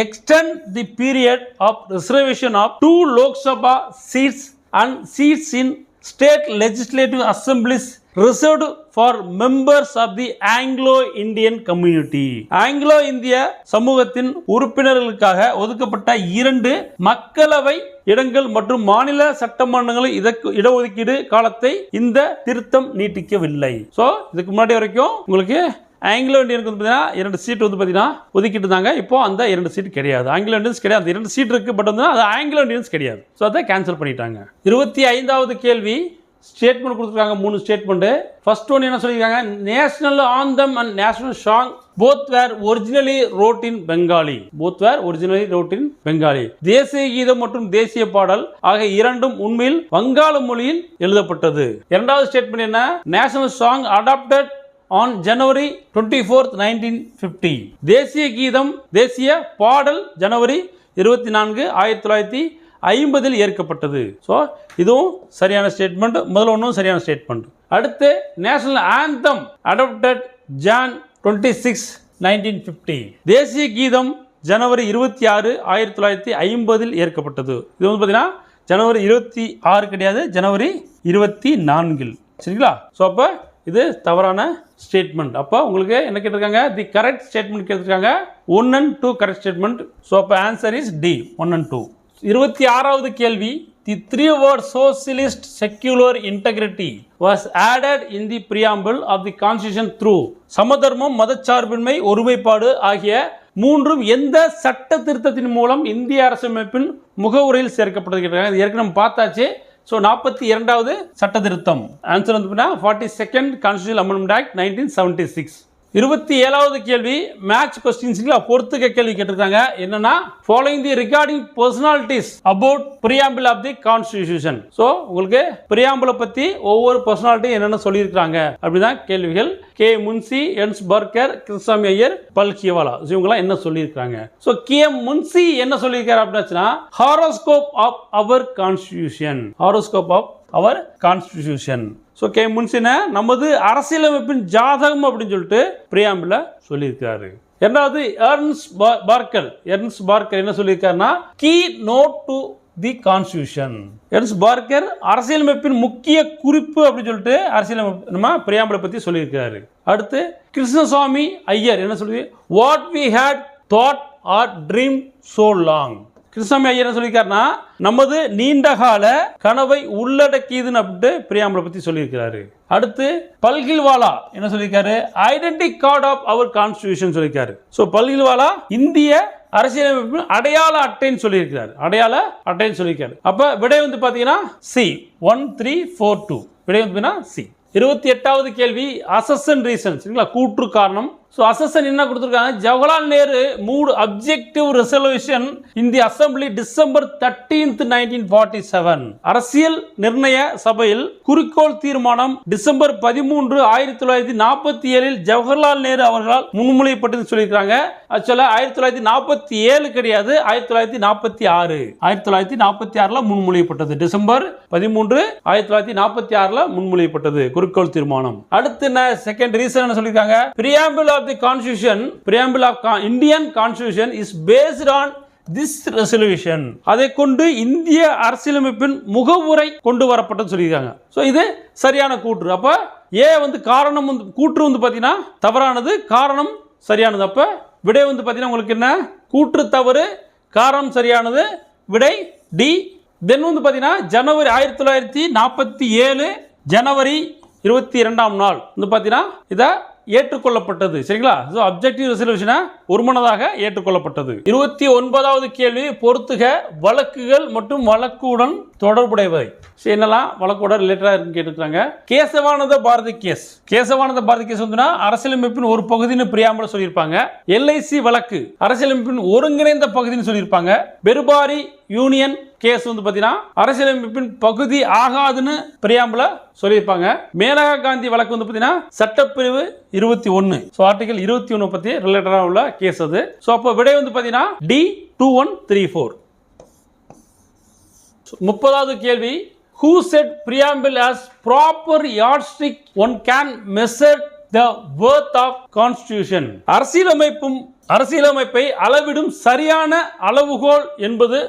extend the period of reservation of 2 Lok Sabha seats and seats in state legislative assemblies reserved for members of the Anglo-Indian community. Anglo-India சமூகத்தின் உறுப்பினர்களுக்காக ஒதுக்கப்பட்ட 2 மக்களவை இடங்கள் மற்றும் மாநில சட்டமன்றங்களில் இடஒதுக்கீடு காலத்தை இந்த திருத்தம் நீட்டிக்கவில்லை. ஸோ இதுக்கு முன்னாடி வரைக்கும் உங்களுக்கு ஆங்கிலோ இந்தியனுக்கு வந்து பார்த்தீங்கன்னா 2 சீட் வந்து பார்த்தீங்கன்னா ஒதுக்கிட்டு இருந்தாங்க. இப்போ அந்த 2 சீட் கிடையாது. ஆங்கிலோ இந்தியன்ஸ் கிடையாது. 2 சீட் இருக்கு, பட் வந்து அது ஆங்கிலோ இந்தியன்ஸ் கிடையாது. ஸோ அதை கேன்சல் பண்ணிட்டாங்க. 25வது கேள்வி, ஸ்டேட்மெண்ட் கொடுத்துருக்காங்க 3 ஸ்டேட்மெண்ட். ஃபர்ஸ்ட் ஒன் என்ன சொல்லியிருக்காங்க, national anthem and national song both were originally wrote in Bengali. தேசிய கீதம் மற்றும் தேசிய பாடல் ஆகிய இரண்டும் உண்மையில் வங்காள மொழியில் எழுதப்பட்டது. இரண்டாவது ஸ்டேட்மெண்ட் என்ன, national song adopted on January 24th 1950. தேசிய கீதம் தேசிய பாடல் ஜனவரி 24 1950 ஏற்கப்பட்டது. ஸோ இதுவும் சரியான ஸ்டேட்மெண்ட். முதல்ல ஒன்றும் சரியான ஸ்டேட்மெண்ட். அடுத்து நேஷனல் ஆந்தம் அடாப்டட் Jan 26 1950. தேசிய கீதம் ஜனவரி 26 1950 ஏற்கப்பட்டது. இது வந்து பார்த்தீங்கன்னா ஜனவரி 26 கிடையாது, ஜனவரி 24. சரிங்களா? ஸோ அப்போ இது தவறான ஸ்டேட்மெண்ட். அப்போ உங்களுக்கு என்ன கேட்டிருக்காங்க, தி கரெக்ட் ஸ்டேட்மெண்ட் கேட்டிருக்காங்க 1 and 2 கரெக்ட் ஸ்டேட்மெண்ட். ஸோ அப்போ ஆன்சர் இஸ் டி 1 and 2. 26வது கேள்வி, தி 3 word socialist secular integrity was added in the preamble of the constitution through சமதர்மம், மதச்சார்பின்மை, ஒருமைப்பாடு ஆகிய மூன்றும் எந்த சட்ட திருத்தத்தின் மூலம் இந்திய அரசமைப்பின் முகவுரையில் சேர்க்கப்பட்டிருக்கிறாங்க. இது ஏற்கனவே பார்த்தாச்சு. ஸோ 42வது சட்ட திருத்தம். ஆன்சர் வந்து 42nd Constitutional Amendment Act 1976. 27வது கேள்வி மேட்ச் கொஸ்டின்ஸ்ல பொறுத்துக்க கேள்வி கேட்டிருக்காங்க. என்னன்னா, following the regarding personalities about preamble of the constitution. So உங்களுக்கு preamble பத்தி ஒவ்வொரு பர்சனாலிட்டி என்னென்ன சொல்லியிருக்காங்க அப்படிதான் கேள்விகள். K Munshi, Ernest Barker, Krishnaswamy Iyer, Palkhivala, இவங்கெல்லாம் என்ன சொல்லியிருக்காங்க. ஸோ கே முன்சி என்ன சொல்லியிருக்காரு அப்படின்னா, horoscope of our constitution. So K முன்சின நமது அரசியலமைப்பின் ஜாதகம் அப்படின்னு சொல்லிட்டு பிரியாம்பிள் சொல்லியிருக்காரு. இரண்டாவது எர்ன்ஸ்ட் பார்க்கர் என்ன சொல்லியிருக்காருன்னா, key note to the constitution. Ernst Barker அரசியலமைப்பின் முக்கிய குறிப்பு அப்படின்னு சொல்லிட்டு அரசியலமைப்பு நம்ம பிரியாம்பிளை பற்றி சொல்லியிருக்காரு. அடுத்து கிருஷ்ணசாமி ஐயர் என்ன சொல்லி, what we had thought or dream so long. Krishnaswamy Iyer என்ன சொல்லியிருக்காருன்னா, நமது நீண்டகால கனவை உள்ளடக்கியதுன்னு அப்படின்ட்டு பிரியாம்பிளை பற்றி சொல்லியிருக்கிறாரு. அடுத்து பல்கில்வாலா என்ன சொல்லியிருக்காரு, identity card of our constitution சொல்லியிருக்காரு. ஸோ பல்கில்வாலா இந்திய அரசியலமைப்பு அடையாள அட்டைன்னு சொல்லியிருக்கிறார். அப்ப விடை வந்து பாத்தீங்கன்னா சி 1342. விடை வந்து சி. 28வது கேள்வி, அசெஷன் ரீசன். சரிங்களா, கூற்று காரணம். ஸோ அசெஷன் என்ன கொடுத்துருக்காங்க, Jawaharlal Nehru mood objective resolution இன் தி அசம்பிளி டிசம்பர் 13th 1947. அரசியல் நிர்ணய சபையில் குறிக்கோள் தீர்மானம் டிசம்பர் 13 1947 ஜவஹர்லால் நேரு அவர்களால் முன்மொழியப்பட்டது சொல்லியிருக்காங்க. ஆக்சுவலா 1947 கிடையாது, 1946. 1946 முன்மொழியப்பட்டது. டிசம்பர் 13 1946 முன்மொழியப்பட்டது குறிக்கோள் தீர்மானம். அடுத்து என்ன செகண்ட் ரீசன் என்ன சொல்லியிருக்காங்க, preamble of the constitution, preamble of Indian constitution is based on this resolution. அதை கொண்டு இந்திய அரசியலமைப்பின் முகவுரை கொண்டு வரப்பட்டது சொல்லியிருக்காங்க. ஸோ இது சரியான கூற்று. அப்ப ஏ வந்து காரணம் வந்து கூற்று வந்து பார்த்தீங்கன்னா தவறானது, காரணம் சரியானது. அப்ப விடை வந்து பார்த்தீங்கன்னா உங்களுக்கு என்ன, கூற்று தவறு, காரணம் சரியானது, விடை டி. தென் வந்து பார்த்தீங்கன்னா ஜனவரி 1947 ஜனவரி 22ஆம் நாள் வந்து பார்த்தீங்கன்னா இதை ஏற்றுக்கொள்ளப்பட்டது. சரிங்களா, ஸோ அப்ஜெக்டிவ் ரெசல்யூஷனை ஒருமனதாக ஏற்றுக்கொள்ளப்பட்டது. 29வது கேள்வி, பொறுத்துக வழக்குகள் மற்றும் வழக்குடன் தொடர்புடையவை. என்னெல்லாம் வழக்குடன் ரிலேட்டடா இருக்குன்னு கேட்டுருக்காங்க. கேசவானந்த பாரதி கேஸ். கேசவானந்த பாரதி கேஸ் வந்து அரசியலமைப்பின் ஒரு பகுதின்னு பிரியாமல் சொல்லியிருப்பாங்க. எல்ஐசி வழக்கு அரசியலமைப்பின் ஒருங்கிணைந்த பகுதின்னு சொல்லியிருப்பாங்க. பெருபாரி யூனியன் கேஸ் வந்து பார்த்தீங்கன்னா அரசியலமைப்பின் பகுதி ஆகாதுன்னு பிரியாம்பல சொல்லியிருப்பாங்க. மேனகா காந்தி வழக்கு வந்து பார்த்தீங்கன்னா சட்டப்பிரிவு 21. ஸோ ஆர்டிகல் 21 பற்றி ரிலேட்டடாக உள்ள கேஸ் அது. ஸோ அப்போ விடை வந்து பார்த்தீங்கன்னா D2134. 30வது கேள்வி, who said preamble as proper yardstick one can measure the worth of constitution? அரசியலமைப்பை அளவிடும் சரியான அளவுகோல் என்பது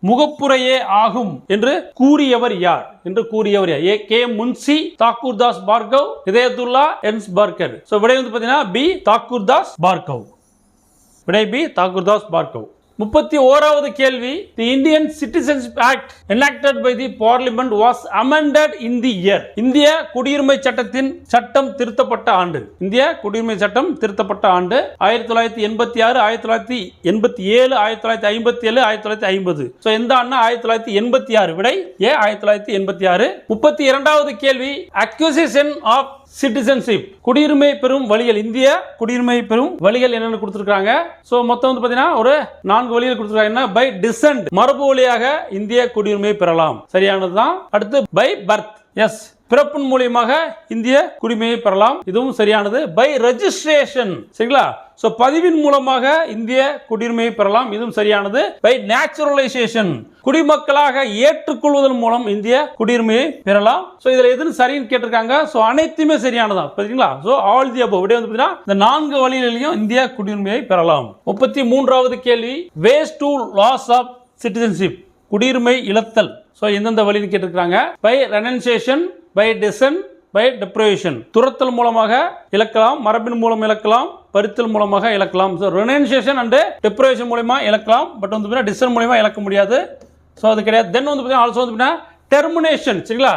முகப்புரையே ஆகும் என்று கூறியவர் யார்? A K Munshi, Thakurdas Bhargava, Hidayatullah Ernest Barker. So விடை வந்து பாத்தீங்கன்னா பி தாக்கூர்தாஸ் பார்கவ். விடை பி தாக்கூர்தாஸ் பார்கவ். 31வது கேள்வி, the Indian Citizenship Act enacted by the Parliament was amended in the year. இந்திய குடியுரிமை சட்டம் திருத்தப்பட்ட ஆண்டு. இந்திய குடியுரிமை சட்டம் திருத்தப்பட்ட ஆண்டு 1986, 1987, 1957, 1950. சோ எந்த ஆண்டு? 1986. விடை ஏ 1986. 32வது கேள்வி, acquisition of சிட்டிசன்ஷிப் குடியுரிமை பெறும் வழிகள். இந்திய குடியுரிமை பெறும் வழிகள் என்னன்னு கொடுத்திருக்காங்க. சோ மொத்தம் வந்து பாத்தீங்கன்னா ஒரு 4 வழிகள் கொடுத்திருக்காங்க. பை டிசென்ட் மரபு வழியாக இந்திய குடியுரிமை பெறலாம், சரியானதுதான். அடுத்து பை பர்த், எஸ் பிறப்பின் மூலமாக இந்திய குடியுரிமையை பெறலாம், இதுவும் சரியானது. பை ரெஜிஸ்ட்ரேஷன், சரிங்களா, சோ பதிவின் மூலமாக இந்திய குடியுரிமையை பெறலாம், இதுவும் சரியானது. பை நேச்சுரலைசேஷன் குடிமக்களாக ஏற்றுக்கொள்வதன் மூலம் இந்திய குடியுரிமையை பெறலாம். சோ இதுல எதுன்னு சரின்னு கேட்டிருக்காங்க. சோ அனைத்துமே சரியானதான், சரிங்களா. சோ ஆல் தி அபவ் விடை வந்து பாத்தீங்கன்னா இந்த 4 வழிகளிலும் இந்திய குடியுரிமையை பெறலாம். 33வது கேள்வி, ways to loss of citizenship குடியுரிமை இழத்தல். சோ எந்தெந்த வழின்னு கேட்டிருக்காங்க. By renunciation, by descent, by deprivation. துரத்தல் மூலமாக இழக்கலாம், மரபின் மூலம் இழக்கலாம், பறித்தல் மூலமாக இழக்கலாம். ஸோ ரெனன்சியேஷன் அண்ட் டெப்ரவேஷன் மூலமா இழக்கலாம், பட் வந்து டிசென்ட் மூலமா இழக்க முடியாது. ஸோ அது கிடையாது. தென் வந்து பார்த்தீங்கன்னா ஆல்சோ வந்து டெர்மினேஷன், சரிங்களா,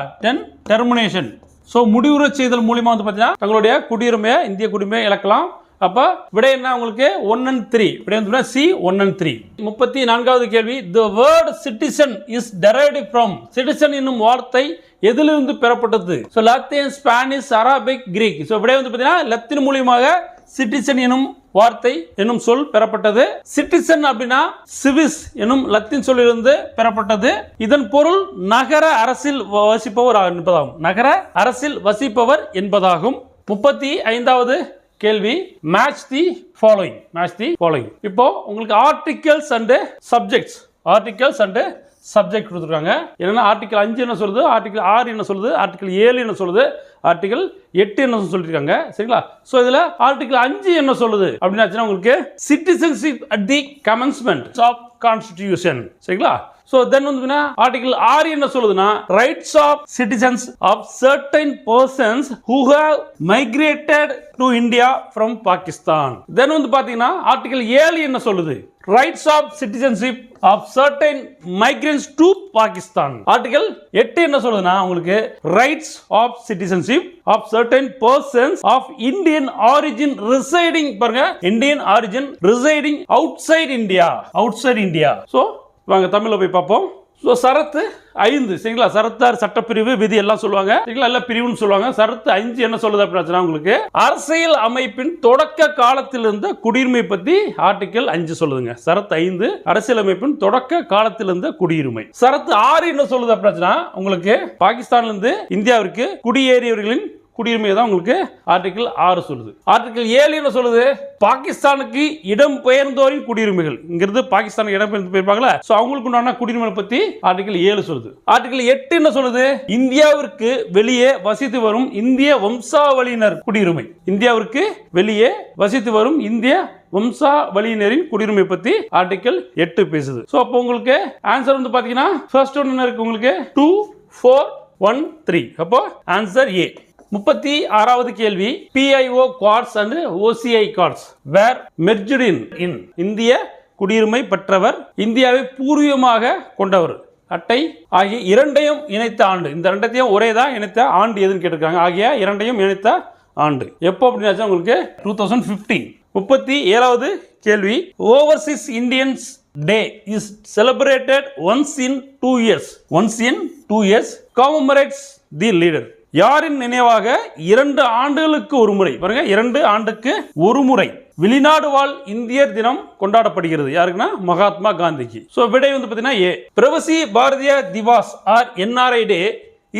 டெர்மினேஷன். ஸோ முடிவுரை செய்தல் மூலமா வந்து பார்த்தீங்கன்னா தங்களுடைய குடியுரிமையை இந்திய குடியுரிமையை இழக்கலாம். அப்ப விடை என்ன உங்களுக்கு 1 and 3. விடை வந்து C 1 and 3. 34வது கேள்வி, the word citizen is derived from. citizen என்னும் வார்த்தை எதிலிருந்து பெறப்பட்டது? So Latin, Spanish, Arabic, Greek. So விடை வந்து பாத்தீங்கன்னா லத்தீன் மூலமாக சிட்டிசன் எனும் வார்த்தை என்னும் சொல் பெறப்பட்டது. சிட்டிசன் அப்படின்னா சிவிஸ் எனும் லத்தீன் சொல்லிலிருந்து பெறப்பட்டது. இதன் பொருள் நகர அரசில் வசிப்பவர் என்பதாகும். நகர அரசில் வசிப்பவர் என்பதாகும். 35வது கேள்வி, மேட்ச் தி ஃபாலோயிங். இப்போ உங்களுக்கு ஆர்டிகல்ஸ் அண்ட் சப்ஜெக்ட் கொடுத்துருக்காங்க. என்னன்னா ஆர்டிகல் 5 என்ன சொல்லுது, ஆர்டிகல் 6 என்ன சொல்லுது, ஆர்டிகல் 7 என்ன சொல்லுது, ஆர்டிகல் 8 என்ன சொல்லிருக்காங்க, சரிங்களா. சோ இதுல ஆர்டிகல் 5 என்ன சொல்லுது அப்படின்னா உங்களுக்கு citizenship at the commencement of constitution, சரிங்களா. So then வந்து ஆர்டிகல் 6 என்ன சொல்லுதுன்னா rights of citizens of certain persons who have migrated to India from Pakistan. Then வந்து பாத்தீங்கன்னா ஆர்டிகல் 7 என்ன சொல்லுது, rights of citizenship of certain migrants to Pakistan. Article 8 என்ன சொல்லுதுன்னா உங்களுக்கு rights of citizenship of certain persons of Indian origin residing, பாருங்க, Indian origin residing outside India. So வாங்க தமிழ்ல போய் பார்ப்போம். ஸோ சரத்து 5, சரிங்களா. சரத்தார் சட்டப்பிரிவு விதி எல்லாம் சொல்லுவாங்க, சரிங்களா, எல்லாம் பிரிவுன்னு சொல்லுவாங்க. சரத்து 5 என்ன சொல்லுது அப்படின்னா உங்களுக்கு அரசியல் அமைப்பின் தொடக்க காலத்தில் இருந்த குடியுரிமை பத்தி ஆர்டிகல் 5 சொல்லுதுங்க. சரத்து 5 அரசியல் அமைப்பின் தொடக்க காலத்தில் இருந்த குடியுரிமை. சரத்து 6 என்ன சொல்லுது அப்படின்னா உங்களுக்கு பாகிஸ்தான்ல இருந்து இந்தியாவிற்கு குடியேறியவர்களின் குடியுரிமை தான் உங்களுக்கு ஆர்டிகல் 6 சொல்லுது. ஆர்டிகல் 7 என்ன சொல்லுது, பாகிஸ்தானுக்கு இடம் பெயர்ந்தோரின் குடியுரிமைகள். இங்கிருந்து பாகிஸ்தானுக்கு இடம் பெயர்ந்து போயிருப்பாங்களா, சோ அவங்களுக்கு உண்டான குடியுரிமை பத்தி ஆர்டிகல் 7 சொல்லுது. ஆர்டிகல் 8 என்ன சொல்லுது, இந்தியாவிற்கு வெளியே வசித்து வரும் இந்திய வம்சாவளியினர் குடியுரிமை. இந்தியாவிற்கு வெளியே வசித்து வரும் இந்திய வம்சாவளியினரின் குடியுரிமை பத்தி ஆர்டிகல் 8 பேசுது. சோ அப்போ உங்களுக்கு ஆன்சர் வந்து பாத்தீங்கன்னா ஃபர்ஸ்ட் ஒன் என்ன இருக்கு உங்களுக்கு 2, 4, 1, 3. அப்போ ஆன்சர் ஏ. 36வது கேள்வி, PIO cards and OCI cards were merged in. இந்திய குடியுரிமை பெற்றவர், இந்தியாவை பூர்வீகமாக கொண்டவர் அட்டை ஆகிய இரண்டையும் இணைத்த ஆண்டு. இந்த ரெண்டையும் ஒரே தான் இணைத்த ஆண்டு எதுன்னு கேட்டிருக்காங்க. ஆகிய இரண்டையும் இணைத்த ஆண்டு எப்போ அப்படின்னா உங்களுக்கு 2015. 37வது கேள்வி, Overseas Indians day is celebrated once in 2 years. Once in 2 years commemorates the leader. யாரின் நினைவாக 2 ஆண்டுகளுக்கு ஒரு முறை, பாருங்க 2 ஆண்டுக்கு ஒரு முறை வெளிநாடு வாழ் இந்தியர் தினம் கொண்டாடப்படுகிறது. யாருக்குன்னா மகாத்மா காந்திக்கு. சோ விடை வந்து பாத்தீங்கன்னா A. Pravasi Bharatiya Divas or NRI day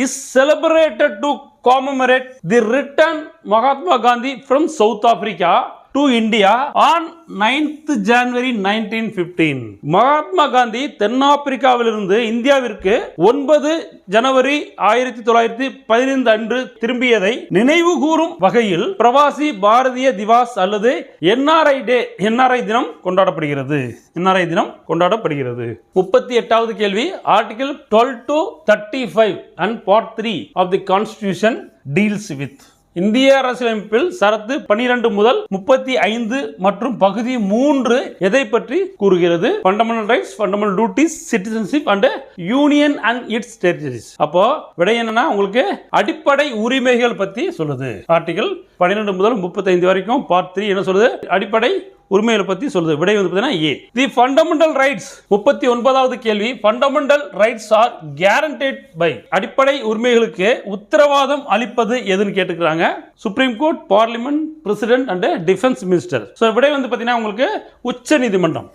is celebrated to commemorate the return Mahatma Gandhi from South Africa to India on 9th January 1915. Mahatma Gandhi தென்னாப்பிரிக்காவிலிருந்து இந்தியாவிற்கு 9 ஜனவரி 1915 அன்று திரும்பியதை நினைவு கூறும் வகையில் பிரவாசி பாரதிய திவாஸ் அல்லது NRI டே, NRI தினம் கொண்டாடப்படுகிறது. NRI தினம் கொண்டாடப்படுகிறது. 38வது கேள்வி, article 12 to 35 and part 3 of the constitution deals with. இந்திய அரசியலமைப்பில் சரத்து 12 முதல் 35 மற்றும் பகுதி 3 எதை பற்றி கூறுகிறது? Fundamental rights, fundamental duties, citizenship and union and its territories. அப்போ விடை என்னன்னா உங்களுக்கு அடிப்படை உரிமைகள் பத்தி சொல்லுது. ஆர்டிகல் 12 முதல் 35 வரைக்கும் பார்ட் 3 என்ன சொல்லுது? அடிப்படை உரிமைகளை பத்தி சொல்லுது. விடை வந்து பார்த்தீங்கன்னா ஏ. தி ஃபண்டமெண்டல் ரைட்ஸ். 39வது கேள்வி, fundamental rights are guaranteed by. அடிப்படை உரிமைகளுக்கு உத்தரவாதம் அளிப்பது எதுன்னு கேட்டுக்கிறாங்க. Supreme court, parliament, president and defence minister. So விடை வந்து பார்த்தீங்கன்னா உங்களுக்கு உச்ச நீதிமன்றம்.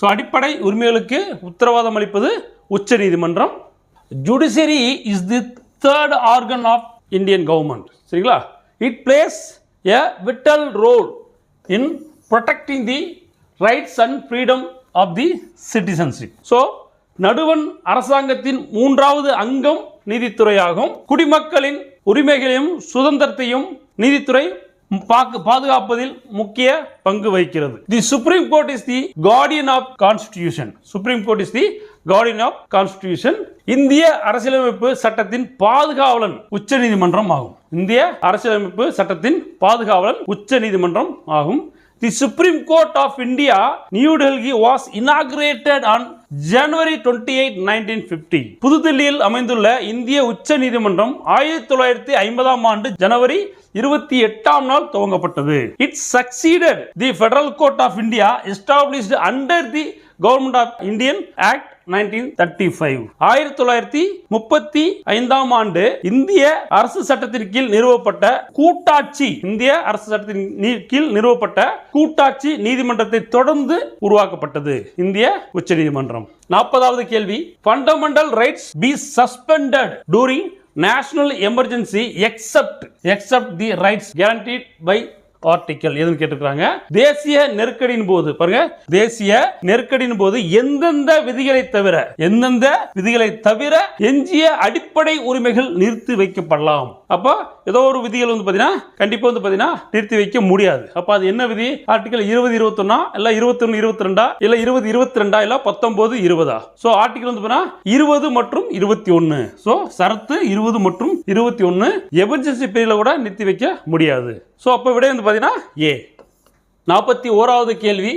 ஸோ அடிப்படை உரிமைகளுக்கு உத்தரவாதம் அளிப்பது உச்ச நீதிமன்றம். Judiciary is the third organ of Indian government. சரிங்களா? It plays a vital role in protecting the rights and freedom of the citizenship. So நடுவண் அரசாங்கத்தின் 3வது அங்கம் நீதித்துறையாகும். குடிமக்களின் உரிமைகளையும் சுதந்திரத்தையும் நீதித்துறை பாதுகாப்பதில் முக்கிய பங்கு வகிக்கிறது. The supreme court is the guardian of constitution. Supreme court is the guardian of constitution. இந்திய அரசியலமைப்பு சட்டத்தின் பாதுகாவலன் உச்ச நீதிமன்றம் ஆகும். இந்திய அரசியலமைப்பு சட்டத்தின் பாதுகாவலன் உச்ச நீதிமன்றம் ஆகும். The Supreme Court of India, New Delhi was inaugurated on January 28, 1950. புதுதில்லியில் அமைந்துள்ள இந்திய உச்ச நீதிமன்றம் 1950 ஆண்டு ஜனவரி 28ஆம் நாள் துவங்கப்பட்டது. It succeeded the Federal Court of India established under the Government of Indian Act 1935. 1935ஆம் ஆண்டு இந்திய அரசு சட்டத்தின் கீழ் நிறுவப்பட்ட கூட்டாட்சி, இந்திய அரசு சட்டத்தின் கீழ் நிறுவப்பட்ட கூட்டாட்சி நீதிமன்றத்தை தொடர்ந்து உருவாக்கப்பட்டது இந்திய உச்ச நீதிமன்றம். 40வது கேள்வி, fundamental rights be suspended during national emergency except the rights guaranteed by article எதுன்னு கேட்டுக்கிறாங்க. தேசிய நெருக்கடியின் போது, பாருங்க, தேசிய நெருக்கடியின் போது எந்தெந்த விதிகளை தவிர எஞ்சிய அடிப்படை உரிமைகள் நிறுத்தி வைக்கப்படலாம். அப்போ ஏதோ ஒரு விதிகள் வந்து பாத்தீங்கன்னா கண்டிப்பா வந்து பாத்தீங்கன்னா நிறுத்தி வைக்க முடியாது. அப்ப அது என்ன விதி? ஆர்டிகல் 20, 21 இல்ல 21, 22 இல்ல 20, 22 இல்ல 19, 20. சோ ஆர்டிகல் வந்து பாத்தீங்கன்னா 20 மற்றும் 21. சோ சரத்து 20 மற்றும் 21 எமர்ஜென்சி பீரியட்ல கூட நிறுத்தி வைக்க முடியாது. சோ அப்ப விடை வந்து பாத்தீங்கன்னா ஏ. 41வது கேள்வி,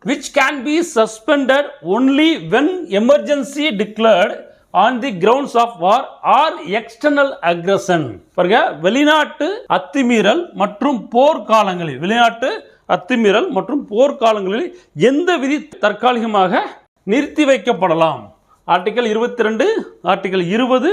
which can be suspended only when emergency declared on the grounds of war or external aggression. பாருங்க, வெளிநாட்டு அத்துமீறல் மற்றும் போர்க்காலங்களில் எந்த விதி தற்காலிகமாக நிறுத்தி வைக்கப்படலாம்? Article 22, article 20,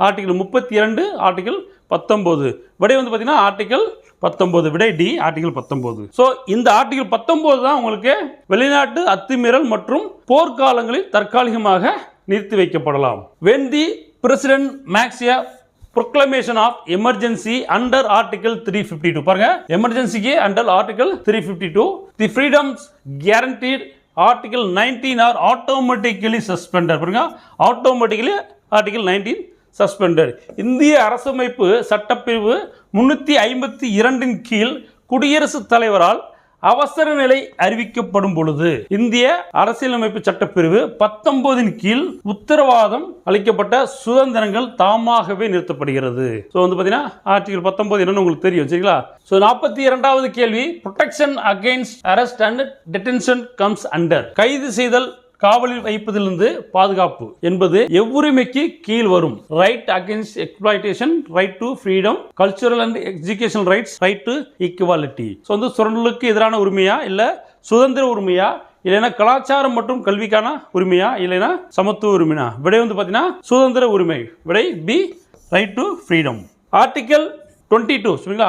article 32, article 19. விடை வந்து பாத்தீங்கன்னா ஆர்டிகல் 19. விடை டி, ஆர்டிகல் 19. சோ இந்த ஆர்டிகல் 19 தான் உங்களுக்கு வெளிநாட்டு அத்துமீறல் மற்றும் போர்க்காலங்களில் தற்காலிகமாக நிறுத்தி வைக்கப்படலாம். When the president makes a proclamation of emergency under article 352. பாருங்க, எமர்ஜென்சிக்கு under article 352, the freedoms guaranteed article 19 are automatically suspended. பாருங்க, automatically article 19 suspended. இந்திய அரசமைப்பு சட்டப்பிரிவு 352 கீழ் குடியரசுத் தலைவரால் அவசர நிலை அறிவிக்கப்படும் பொழுது இந்திய அரசியலமைப்பு சட்டப்பிரிவு 19 கீழ் உத்தரவாதம் அளிக்கப்பட்ட சுதந்திரங்கள் தாமாகவே நிறுத்தப்படுகிறது. ஸோ வந்து பார்த்தீங்கன்னா ஆர்டிகல் 19 என்னன்னு உங்களுக்கு தெரியும், சரிங்களா? ஸோ 42வது கேள்வி, protection against arrest and detention comes under. கைது செய்தல், காவலில் வைப்பதிலிருந்து பாதுகாப்பு என்பது எவ்வுரிமைக்கு கீழ் வரும்? Right against exploitation, right to freedom, cultural and educational rights, right to equality. So வந்து சுரண்டலுக்கு எதிரான உரிமையா, இல்லை சுதந்திர உரிமையா, இல்லைன்னா கலாச்சாரம் மற்றும் கல்விக்கான உரிமையா, இல்லைன்னா சமத்துவ உரிமையா? விடை வந்து பார்த்தீங்கன்னா சுதந்திர உரிமை. விடை B, right to freedom. Article 22 சரிங்களா?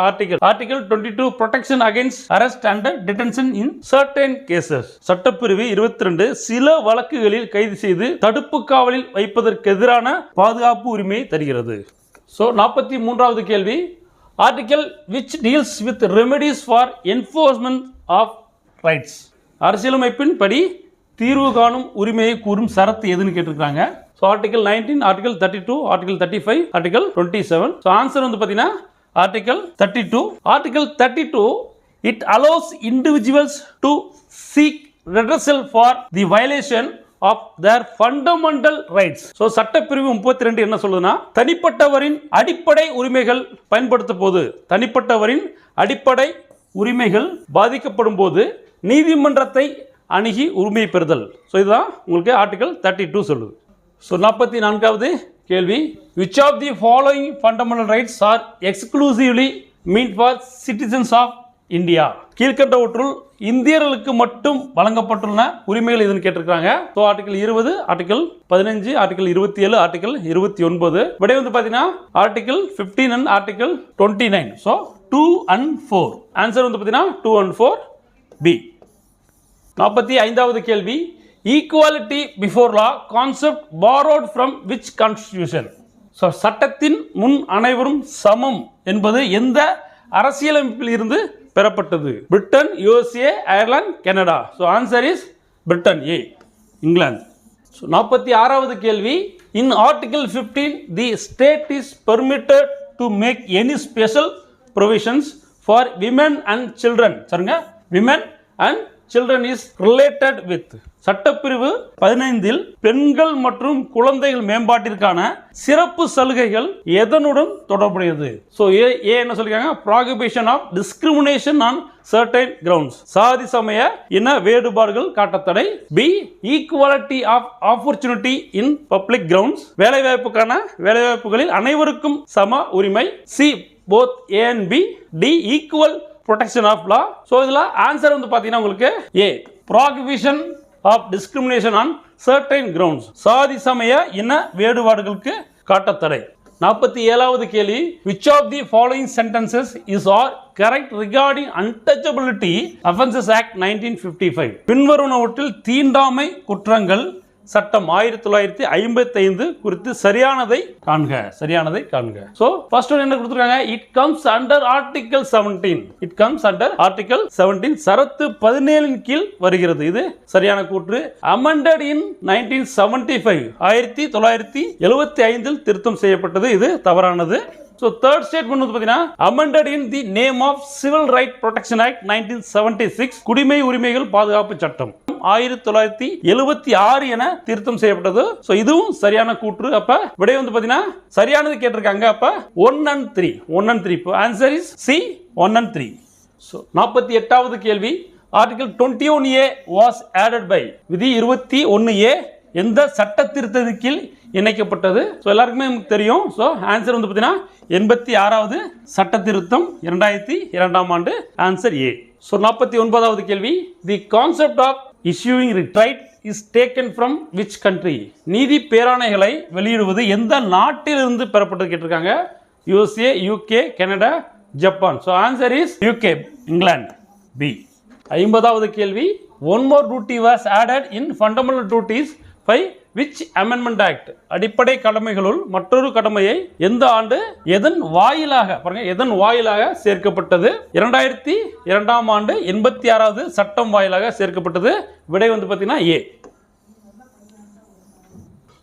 Article 22 protection against arrest and detention in certain cases. சட்டப்பிரிவு 22 சில வழக்குகளில் கைது செய்து தடுப்பு காவலில் வைப்பதற்கு எதிரான பாதுகாப்பு உரிமையை தருகிறது. ஸோ 43வது கேள்வி, article which deals with remedies for enforcement of rights. அரசியலமைப்பின் படி தீர்வு காணும் உரிமையை கூறும் சரத்து எதுன்னு கேட்டிருக்காங்க. So article 19, article 32, article 35, article 27. So answer வந்து பார்த்தீங்கன்னா article 32. Article 32 it allows individuals to seek redressal for the violation of their fundamental rights. So சட்டப்பிரிவு 32 என்ன சொல்லுதுன்னா, தனிப்பட்டவரின் அடிப்படை உரிமைகள் பயன்படுத்த போது, தனிப்பட்டவரின் அடிப்படை உரிமைகள் பாதிக்கப்படும் போது நீதிமன்றத்தை அணுகி உரிமை பெறுதல். ஸோ இதுதான் உங்களுக்கு ஆர்டிகல் 32 சொல்லுது. ஸோ 44வது கேள்வி, which of the following fundamental rights are exclusively meant for citizens of India? கீழ்கண்டவற்றுள் இந்தியர்களுக்கு மட்டும் வழங்கப்பட்டுள்ள உரிமைகள் இதுன்னு கேட்டிருக்காங்க. So article 20, article 15, article 27, article 29. விடை வந்து பார்த்தீங்கன்னா article 15 and article 29. So 2 and 4. Answer வந்து பார்த்தீங்கன்னா 2 and 4 பி. 45வது கேள்வி, equality before law concept borrowed from which constitution? So சட்டத்தின் முன் அனைவரும் சமம் என்பது எந்த அரசியலமைப்பில் இருந்து பெறப்பட்டது? Britain, USA, Ireland, Canada. So answer is Britain, A, England. So 46வது கேள்வி, in article 15 the state is permitted to make any special provisions for women and children. சரிங்க, women and children is related with. சட்டப்பிரிவு 15 பெண்கள் மற்றும் குழந்தைகள் மேம்பாட்டிற்கான சிறப்பு சலுகைகள் எதனுடன் தொடர்புடையது? ஸோ ஏ என்ன சொல்லிருக்காங்க, prohibition of discrimination on certain grounds, சாதி சமய இன வேறுபாடுகள் காட்டத்தடை. B, equality of opportunity in public grounds, வேலைவாய்ப்புகளில் அனைவருக்கும் சம உரிமை. C, both A and B. D, equal protection of law. So இதில் ஆன்சர் வந்து பார்த்தீங்கன்னா உங்களுக்கு A, prohibition of discrimination on certain grounds, சாதி சமய இன வேறுபாடுகளுக்கு காட்டத்தடை. 47வது கேள்வி, which of the following sentences is or correct regarding untouchability offences act 1955? பின்வருவனவற்றில் தீண்டாமை குற்றங்கள் சட்டம் 1955 குறித்து சரியானதை காண்க. சோ ஃபர்ஸ்ட் ஒன் என்ன கொடுத்திருக்காங்க, it comes under article 17. It comes under article 17 சரத்து 17 இன் கீழ் வருகிறது. இது சரியான கூற்று. அமெண்டட் இன் 1975 1975 திருத்தம் செய்யப்பட்டது. இது தவறானது. So third statement வந்து பாத்தீங்கன்னா amended in the name of Civil Right Protection Act 1976 குடிமை உரிமைகள் பாதுகாப்பு சட்டம் 1976 என திருத்தம் செய்யப்பட்டது. சோ இதுவும் சரியான கூற்று. அப்ப விடை வந்து பாத்தீங்கன்னா சரியானது கேட்டிருக்காங்க. அப்ப 1 and 3 answer is C 1 and 3. So 48வது கேள்வி, Article 21A was added by விதி 21A எந்த சட்ட திருத்தத்தின் கீழ் இணைக்கப்பட்டது? ஸோ எல்லாருக்குமே தெரியும். ஸோ ஆன்சர் வந்து பார்த்தீங்கன்னா 86வது சட்ட திருத்தம் 2002ஆம் ஆண்டு. Answer A. ஸோ 49வது கேள்வி, the concept of issuing writ is taken from which country? நீதி பேராணைகளை வெளியிடுவது எந்த நாட்டிலிருந்து பெறப்பட்டது கேட்டிருக்காங்க. USA, UK, Canada, Japan. So answer is UK, England, B. 50வது கேள்வி, one more duty was added in fundamental duties by which amendment act? அடிப்படை கடமைகளுள் மற்றொரு கடமையை எந்த ஆண்டு எதன் வாயிலாக சேர்க்கப்பட்டது? 2002ஆம் ஆண்டு 86வது சட்டம் வாயிலாக சேர்க்கப்பட்டது. விடை வந்து பார்த்தீங்கன்னா ஏ.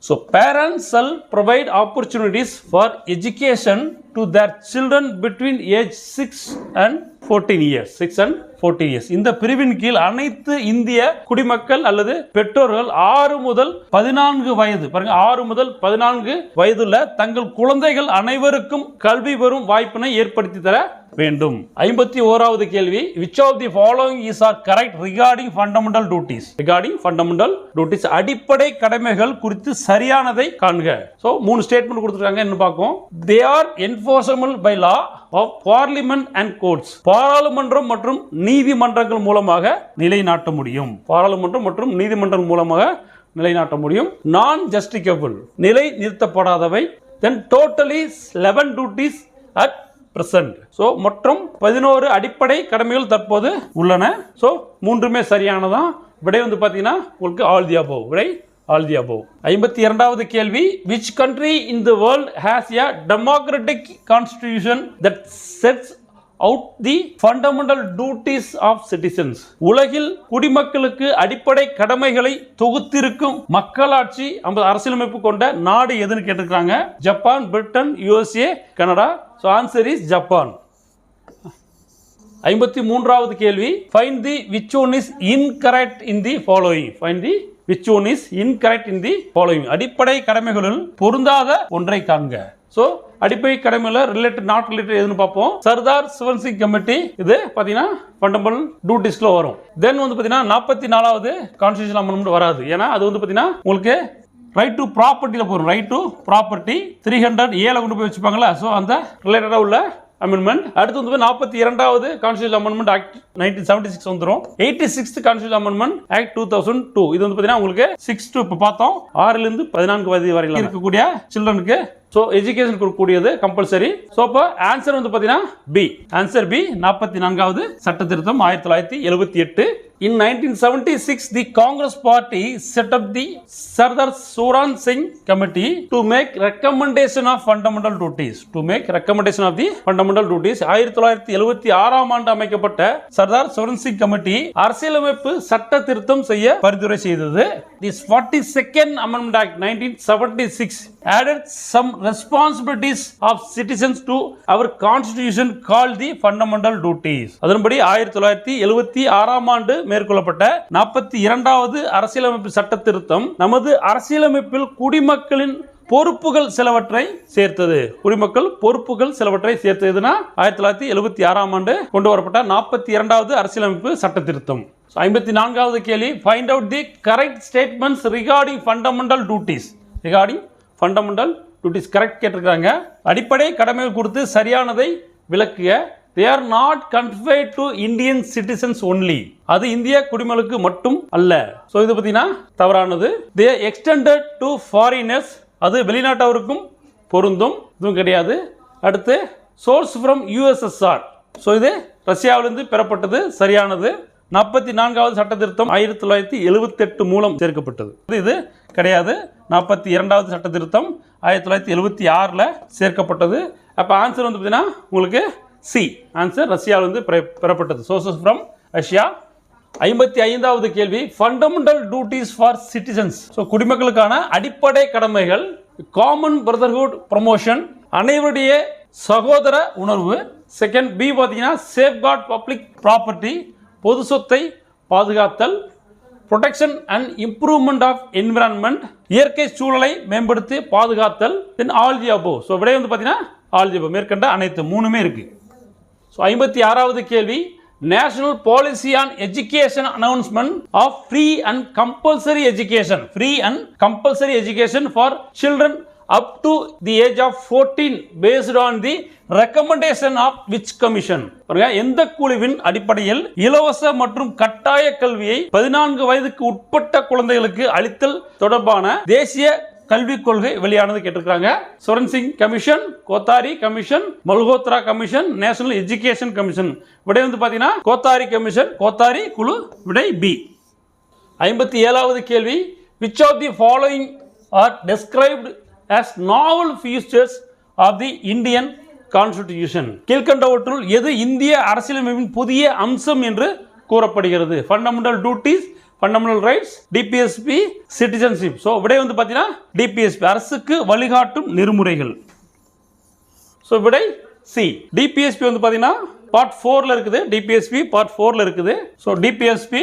So parents shall provide opportunities for education to their children between age 6 and 14 years 6 and 14 years இந்த பிரிவின் கீழ் அனைத்து இந்திய குடிமக்கள் அல்லது பெற்றோர்கள் 6 முதல் 14 வயது பாருங்க 6 முதல் 14 வயதுள்ள தங்கள் குழந்தைகள் அனைவருக்கும் கல்வி பெறும் வாய்ப்பினை ஏற்படுத்தி தர வேண்டும். 51வது கேள்வி, which of the following is are correct regarding fundamental duties? regarding fundamental duties அடிப்படை கடமைகள் குறித்து சரியானதை காண்க. சோ மூணு ஸ்டேட்மென்ட் கொடுத்திருக்காங்க, என்ன பார்ப்போம். they are enforceable by law of parliament and courts. பாராளுமன்றம் மற்றும் நீதிமன்றங்கள் மூலமாக நிலைநாட்ட முடியும். பாராளுமன்றம் மற்றும் நீதிமன்றம் மூலமாக நிலைநாட்ட முடியும். நான் ஜஸ்டிஃபிகபிள் நிலை நிறுத்தப்படாதவை. then totally 11 duties at present. So மற்றும் 11 அடிப்படை கடமைகள் தற்போது உள்ளன. சோ மூன்றுமே சரியானதான். விடை வந்து பாத்தீங்கன்னா உங்களுக்கு all the above. விடை all the above. 52வது கேள்வி, which country in the world has a democratic constitution that sets out the fundamental duties of citizens? உலகில் குடிமக்களுக்கு அடிப்படை கடமைகளை தொகுத்திருக்கும் மக்களாட்சி அரசியலமைப்பு கொண்ட நாடு எதுன்னு கேட்டிருக்காங்க. Japan, Britain, USA, Canada. So answer is Japan. 53வது கேள்வி, find the which one is incorrect in the following. Find the which one is incorrect in the following. அடிப்படை கடமைகளில் பொருந்தாத ஒன்றை காண்க. சோ அடிப்படை கடமையில ரிலேட்டட் நாட் ரிலேட்டட் எதுன்னு பார்ப்போம். சர்தார் சிவன் சிங் கமிட்டி இது பாத்தீங்கன்னா ஃபண்டமெண்டல் டியூட்டிஸ்ல வரும். தென் வந்து பாத்தீங்கன்னா 44வது கான்ஸ்டிடியூஷன் அமெண்ட்மென்ட் வராது. ஏன்னா அது வந்து பாத்தீங்கன்னா உங்களுக்கு ரைட் டு ப்ராப்பர்ட்டில போகும். ரைட் டு ப்ராப்பர்ட்டி 300A கொண்டு போய் வச்சுப்பாங்களா. சோ அந்த ரிலேட்டடா உள்ள அமெண்ட்மென்ட். அடுத்து வந்து 42வது கான்ஸ்டிடியூஷன் அமெண்ட்மென்ட் ஆக்ட் 1976 வந்துரும். 86th constitution amendment act 2002. இது வந்து பாத்தீங்கன்னா உங்களுக்கு 6 to இப்ப பார்த்தோம் 6 ல இருந்து 14 வயது வரை இருக்கக்கூடிய சில்ட்ரனுக்கு சோ எஜுகேஷன் கொடுக்கக்கூடியது கம்பல்சரி. சோ அப்ப ஆன்சர் வந்து பாத்தீங்கன்னா பி. Answer B. 44வது சட்ட திருத்தம் 1978. In 1976, the Congress Party set up the Sardar Suran Singh Committee to make recommendation of fundamental duties. To make recommendation of the fundamental duties. 1976ஆம் ஆண்டு அமைக்கப்பட்ட சர்தார் சுரன் சிங் கமிட்டி அரசியலமைப்பு சட்ட திருத்தம் செய்ய பரிந்துரை செய்தது. This 42nd Amendment Act 1976 added some responsibilities of citizens to our constitution called the fundamental duties. அதன்படி 1976ஆம் ஆண்டு மேற்கொள்ளப்பட்ட 42வது அரசியலமைப்பு சட்ட திருத்தம் நமது அரசியலமைப்பில் குடிமக்களின் பொறுப்புகள் சிலவற்றை சேர்த்தது. குடிமக்கள் பொறுப்புகள் சிலவற்றை சேர்த்ததுன்னா 1976ஆம் ஆண்டு கொண்டு வரப்பட்ட 42வது அரசியலமைப்பு சட்ட திருத்தம். 54வது கேள்வி, find out the correct statements regarding fundamental duties. regarding fundamental duties correct கேட்டிருக்காங்க. அடிப்படை கடமைகள் குறித்து சரியானதை விளக்குக. they are not confined to Indian citizens only. அது இந்திய குடிமக்களுக்கு மட்டும் அல்ல. சோ இது பாத்தீங்கன்னா தவறானது. they extended to foreigners. அது வெளிநாட்டவருக்கும் பொருந்தும். இதுவும் கிடையாது. அடுத்து source from USSR. சோ இது ரஷ்யாவிலிருந்து பெறப்பட்டது. சரியானது. 44வது சட்ட திருத்தம் 1978 மூலம் சேர்க்கப்பட்டது. இது கிடையாது. 42வது சட்ட திருத்தம் 1976ல சேர்க்கப்பட்டது. அப்ப ஆன்சர் வந்து பாத்தீங்கன்னா உங்களுக்கு சி. ஆன்சர் ரஷ்யாவிலிருந்து பெறப்பட்டது. Sources from Russia. 55வது கேள்வி, fundamental duties for citizens. So குடிமக்களுக்கான அடிப்படை கடமைகள். காமன் பிரதர்ஹுட் ப்ரமோஷன், அனைவருடைய சகோதர உணர்வு. செகண்ட் பி பார்த்தீங்கன்னா சேஃப்கார்ட் பப்ளிக் ப்ராப்பர்ட்டி, பொது சொத்தை பாதுகாத்தல். Protection and improvement of environment, இயற்கை சூழலை மேம்படுத்தி பாதுகாத்தல். Then all the above. So விடை வந்து பார்த்தீங்கன்னா ஆல் தி அபோவ். மேற்கண்ட அனைத்து மூணுமே இருக்கு. ஸோ 56வது கேள்வி, national policy on education announcement of free and compulsory education. Free and compulsory education for children up to the age of 14 based on the recommendation of which commission. எந்த குழுவின் அடிப்படையில் இலவச மற்றும் கட்டாய கல்வியை 14 வயதுக்கு உட்பட்ட குழந்தைகளுக்கு அளித்தல் தொடர்பான தேசிய கல்விக் கொள்கை வெளியானது கேட்டிருக்காங்க. Swaran Singh commission, Kothari commission, Malhotra commission, national education commission. விடை வந்து பாத்தீங்கன்னா கோத்தாரி கமிஷன், கோத்தாரி குழு. விடை பி. 57வது கேள்வி, which of the following are described as novel features of the Indian Constitution? கீழ்கண்டவற்றுள் எது இந்திய அரசியலமைப்பின் புதிய அம்சம் என்று கூறப்படுகிறது? Fundamental duties, fundamental rights, DPSP, citizenship. So விடை வந்து பார்த்தீங்கன்னா டிபிஎஸ்பி, அரசுக்கு வழிகாட்டும் நெறிமுறைகள். ஸோ விடை சி. டிபிஎஸ்பி வந்து பார்த்தீங்கன்னா பார்ட் 4ல இருக்குது. டிபிஎஸ்பி பார்ட் 4ல இருக்குது. ஸோ டிபிஎஸ்பி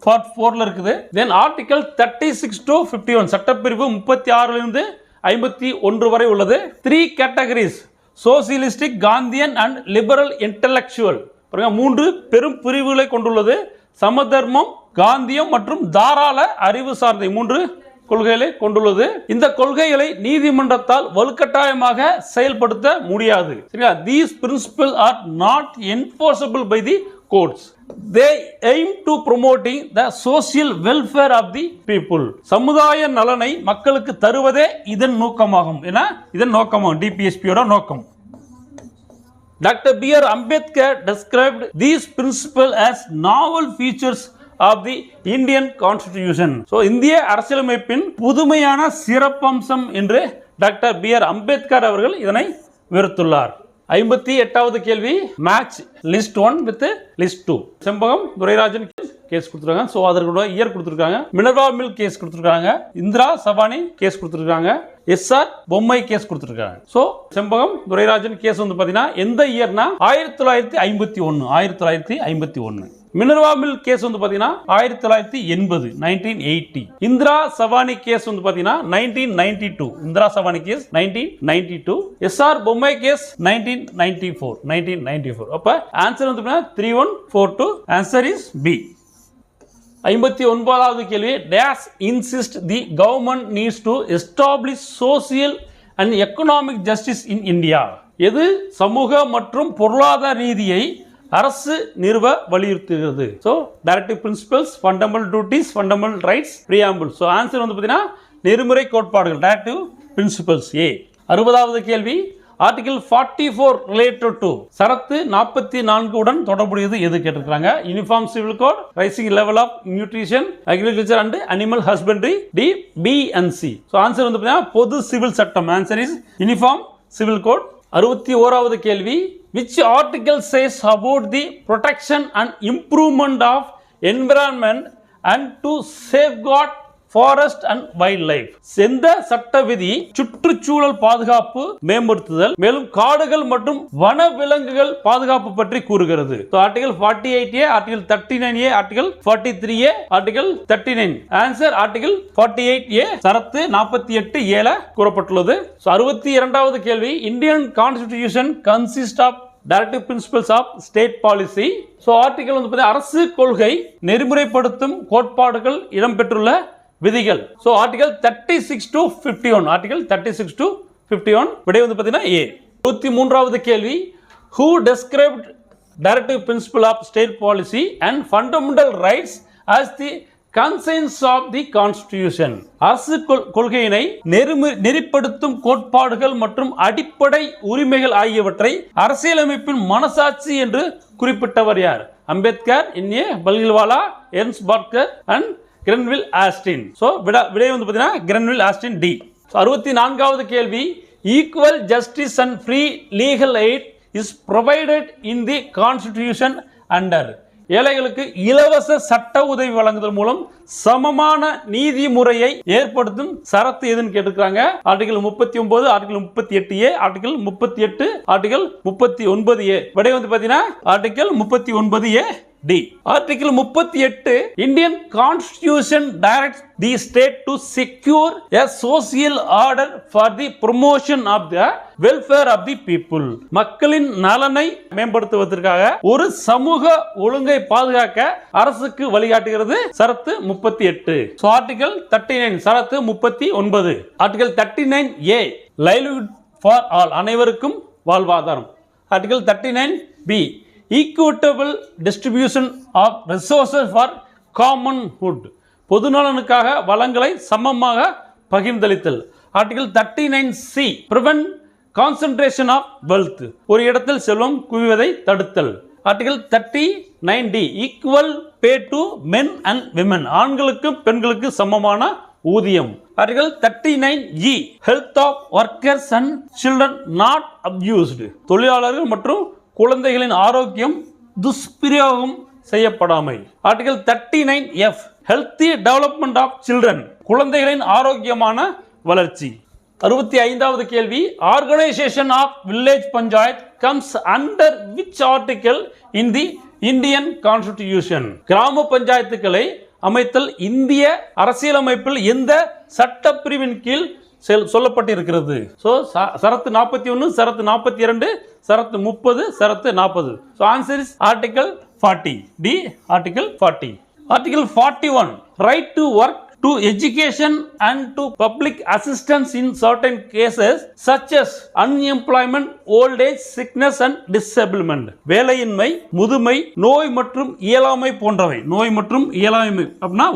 பார்ட் 4ல இருக்குது. தென் ஆர்டிகல் 36 to 51 சட்டப்பிரிவு 36லிருந்து 51 வரை உள்ளது. 3 categories socialistic, Gandhian and liberal intellectual. 3 பெரும் பிரிவுகளை கொண்டுள்ளது. சமதர்மம், காந்தியம் மற்றும் தாராள அறிவு சார்ந்த 3 கொள்கைகளை கொண்டுள்ளது. இந்த கொள்கைகளை நீதிமன்றத்தால் வலுக்கட்டாயமாக செயல்படுத்த முடியாது. சரியா? These principles are not enforceable by the courts. They aim to promoting the social welfare of the people. சமுதாய நலனை மக்களுக்கு தருவதே இதன் நோக்கமாகும். ஏன்னா இதன் நோக்கமாகும் டிபிஎஸ்பியோட நோக்கம். Dr. B.R. Ambedkar described these principles as novel features of the Indian Constitution. So இந்திய அரசியலமைப்பின் புதுமையான சிறப்பம்சம் என்று டாக்டர் B.R. அம்பேத்கர் அவர்கள் இதனை விவரித்துள்ளார். 58வது கேள்வி, match list 1 with list 2. Champakam Dorairajan case கொடுத்துருக்காங்க. ஸோ அதற்குள்ள இயர் கொடுத்துருக்காங்க. மினர்வா மில் கேஸ் கொடுத்துருக்காங்க. இந்திரா சவானி கேஸ் கொடுத்துருக்காங்க. எஸ்ஆர் பொம்மை கேஸ் கொடுத்துருக்காங்க. ஸோ செம்பகம் துரைராஜன் கேஸ் வந்து பார்த்தீங்கன்னா எந்த இயர்னா 1951. மினர்வா மில் கேஸ் வந்து பார்த்தீங்கன்னா 1980 1980. இந்திரா சவானி கேஸ் வந்து பார்த்தீங்கன்னா 1992. Indira Sawhney case 1992. SR Bommai case 1994. அப்ப ஆன்சர் வந்து 3142. Answer is B. 59வது கேள்வி, days insist the government needs to establish social and economic justice in India. எது சமூக மற்றும் பொருளாதார நீதியை அரசு நிறுவ வலியுறுத்துகிறது. So directive principles, fundamental duties, fundamental rights, preamble. So answer வந்து பார்த்தீங்கன்னா நெறிமுறை கோட்பாடுகள், டைரக்டிவ் பிரின்சிபல்ஸ் ஏ. 60வது கேள்வி, ஆர்டிகல் 44 ரிலேட்டட் டு சரத்து 44 உடன் தொடர்புடையது எது கேட்டிருக்காங்க. Uniform civil code, rising level of nutrition, agriculture and animal husbandry, D, B and C. So answer வந்து பார்த்தீங்கன்னா பொது சிவில் சட்டம். Answer is uniform civil code. 61வது கேள்வி, which article says about the protection and improvement of environment and to safeguard forest and wildlife. எந்த சட்ட விதி சுற்றுச்சூழல் பாதுகாப்பு மேம்படுத்துதல் மேலும் காடுகள் மற்றும் வன விலங்குகள் பாதுகாப்பு பற்றி கூறுகிறது. Article 48A, article 39A, article 43A, article 39. Answer article 48A. சரத்து 48A கூறப்பட்டுள்ளது. 62வது கேள்வி, Indian constitution consist of directive principles of state policy. So article வந்து அரசு கொள்கை நெறிமுறைப்படுத்தும் கோட்பாடுகள் இடம்பெற்றுள்ள விதிகள். So article 36 to 51. Article 36 to 51 விடை வந்து பார்த்தீங்கன்னா ஏ. 63வது கேள்வி, who described directive principle of state policy and fundamental rights as the conscience of the constitution. அரசு கொள்கையினை நெறிப்படுத்தும் கோட்பாடுகள் மற்றும் அடிப்படை உரிமைகள் ஆகியவற்றை அரசியலமைப்பின் மனசாட்சி என்று குறிப்பிட்டவர் யார்? Ambedkar, N A Palkhivala, Ernest Barker and Granville Austin. So விடை வந்து பார்த்தீங்கன்னா கிரென்வில் ஆஸ்டின் டி. 64வது கேள்வி, equal justice and free legal aid is provided in the constitution under. ஏழைகளுக்கு இலவச சட்ட உதவி வழங்குதல் மூலம் சமமான நீதி முறையை ஏற்படுத்தும் சரத்து எதுன்னு கேட்டிருக்காங்க. Article 39, article 38A, article 38, article 39A. விடை வந்து பார்த்தீங்கன்னா article 39A D. Article 38, Indian constitution directs the state to secure a social order for the promotion of the welfare of the people. மக்களின் நலனை மேம்படுத்துவதற்காக ஒரு சமூக ஒழுங்கை பாதுகாக்க அரசுக்கு வழிகாட்டுகிறது சரத்து 38. ஸோ ஆர்டிகல் 39 சரத்து 39. Article 39A, livelihood for all, அனைவருக்கும் வாழ்வாதாரம். Article 39B, equitable distribution of resources for common good, பொதுநலனுக்காக வளங்களை சமமாக பகிர்ந்தளித்தல். Article 39C, prevent concentration of wealth, ஒரு இடத்தில் செல்வம் குவிவதை தடுத்தல். Article 39D, equal pay to men and women, ஆண்களுக்கும் பெண்களுக்கு சமமான ஊதியம். Article 39E, health of workers and children not abused, தொழிலாளர்கள் மற்றும் குழந்தைகளின் ஆரோக்கியம் துஷ்பிரயோகம் செய்யப்படாமை. Article 39F, healthy development of children, குழந்தைகளின் ஆரோக்கியமான வளர்ச்சி. 65வது கேள்வி, organisation of village panchayat comes under which article in the Indian constitution? கிராம பஞ்சாயத்துக்களை அமைத்தல் இந்திய அரசியலமைப்பில் எந்த சட்டப்பிரிவின் கீழ் சொல்லப்பட்டிருக்கிறது? ஸோ சரத்து 41, சரத்து 42, சரத்து 30, சரத்து 40. So answer is article 40. D article 40. Article 41, right to work, to education and to public assistance in certain cases such as unemployment, old age, sickness and disablement. வேலையின்மை, முதுமை, நோய் மற்றும் இயலாமை போன்றவை. நோய் மற்றும் இயலாமை அப்படின்னா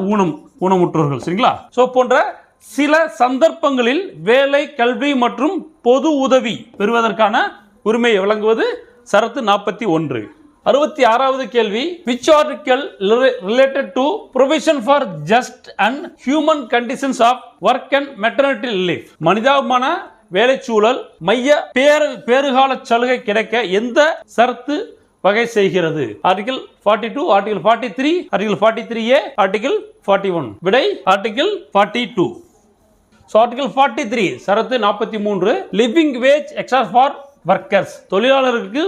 ஊனமுற்றோர்கள், சரிங்களா? ஸோ போன்ற சில சந்தர்ப்பங்களில் வேலை, கல்வி மற்றும் பொது உதவி பெறுவதற்கான உரிமையை வழங்குவது சரத்து 41. 66வது கேள்வி, which article related to provision for just and human conditions of work and maternity relief? மனிதாபிமான வேலைச்சூழல், மைய பேறுகால சலுகை கிடைக்க எந்த சரத்து வகை செய்கிறது? Article 42, article 43, article 43A, article 41. விடை ஆர்டிகல் 42. ஸோ ஆர்டிகல் 43 சரத்து 43, living wage extra for workers, தொழிலாளருக்கு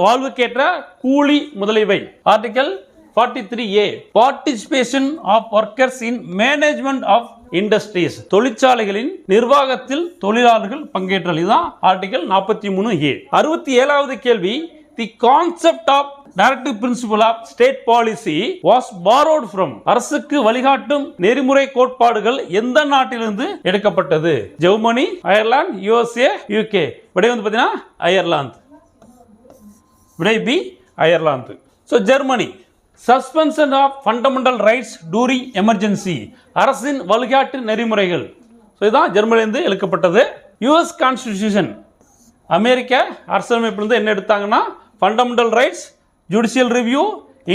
வாழ்வுக்கேற்ற கூலி முதலியவை. Article 43A, participation of workers in management of industries, தொழிற்சாலைகளின் நிர்வாகத்தில் தொழிலாளர்கள் பங்கேற்றல். இதுதான் ஆர்டிகல் 43A. 67வது கேள்வி, the concept of directive principle of state policy was borrowed from, அரசுக்கு வழிகாட்டும் நெறிமுறை கோட்பாடுகள் எந்த நாட்டிலிருந்து எடுக்கப்பட்டது? Germany, Ireland, USA, UK. விடை வந்து பார்த்தீங்கன்னா அயர்லாந்து. விடை B Ireland. So Germany. Suspension of fundamental rights during emergency, அரசின் வழிகாட்டு நெறிமுறைகள். ஸோ இதுதான் ஜெர்மனிலிருந்து எடுக்கப்பட்டது. US கான்ஸ்டிடியூஷன், அமெரிக்க அரசியலமைப்பிலிருந்து என்ன எடுத்தாங்கன்னா fundamental rights, judicial review,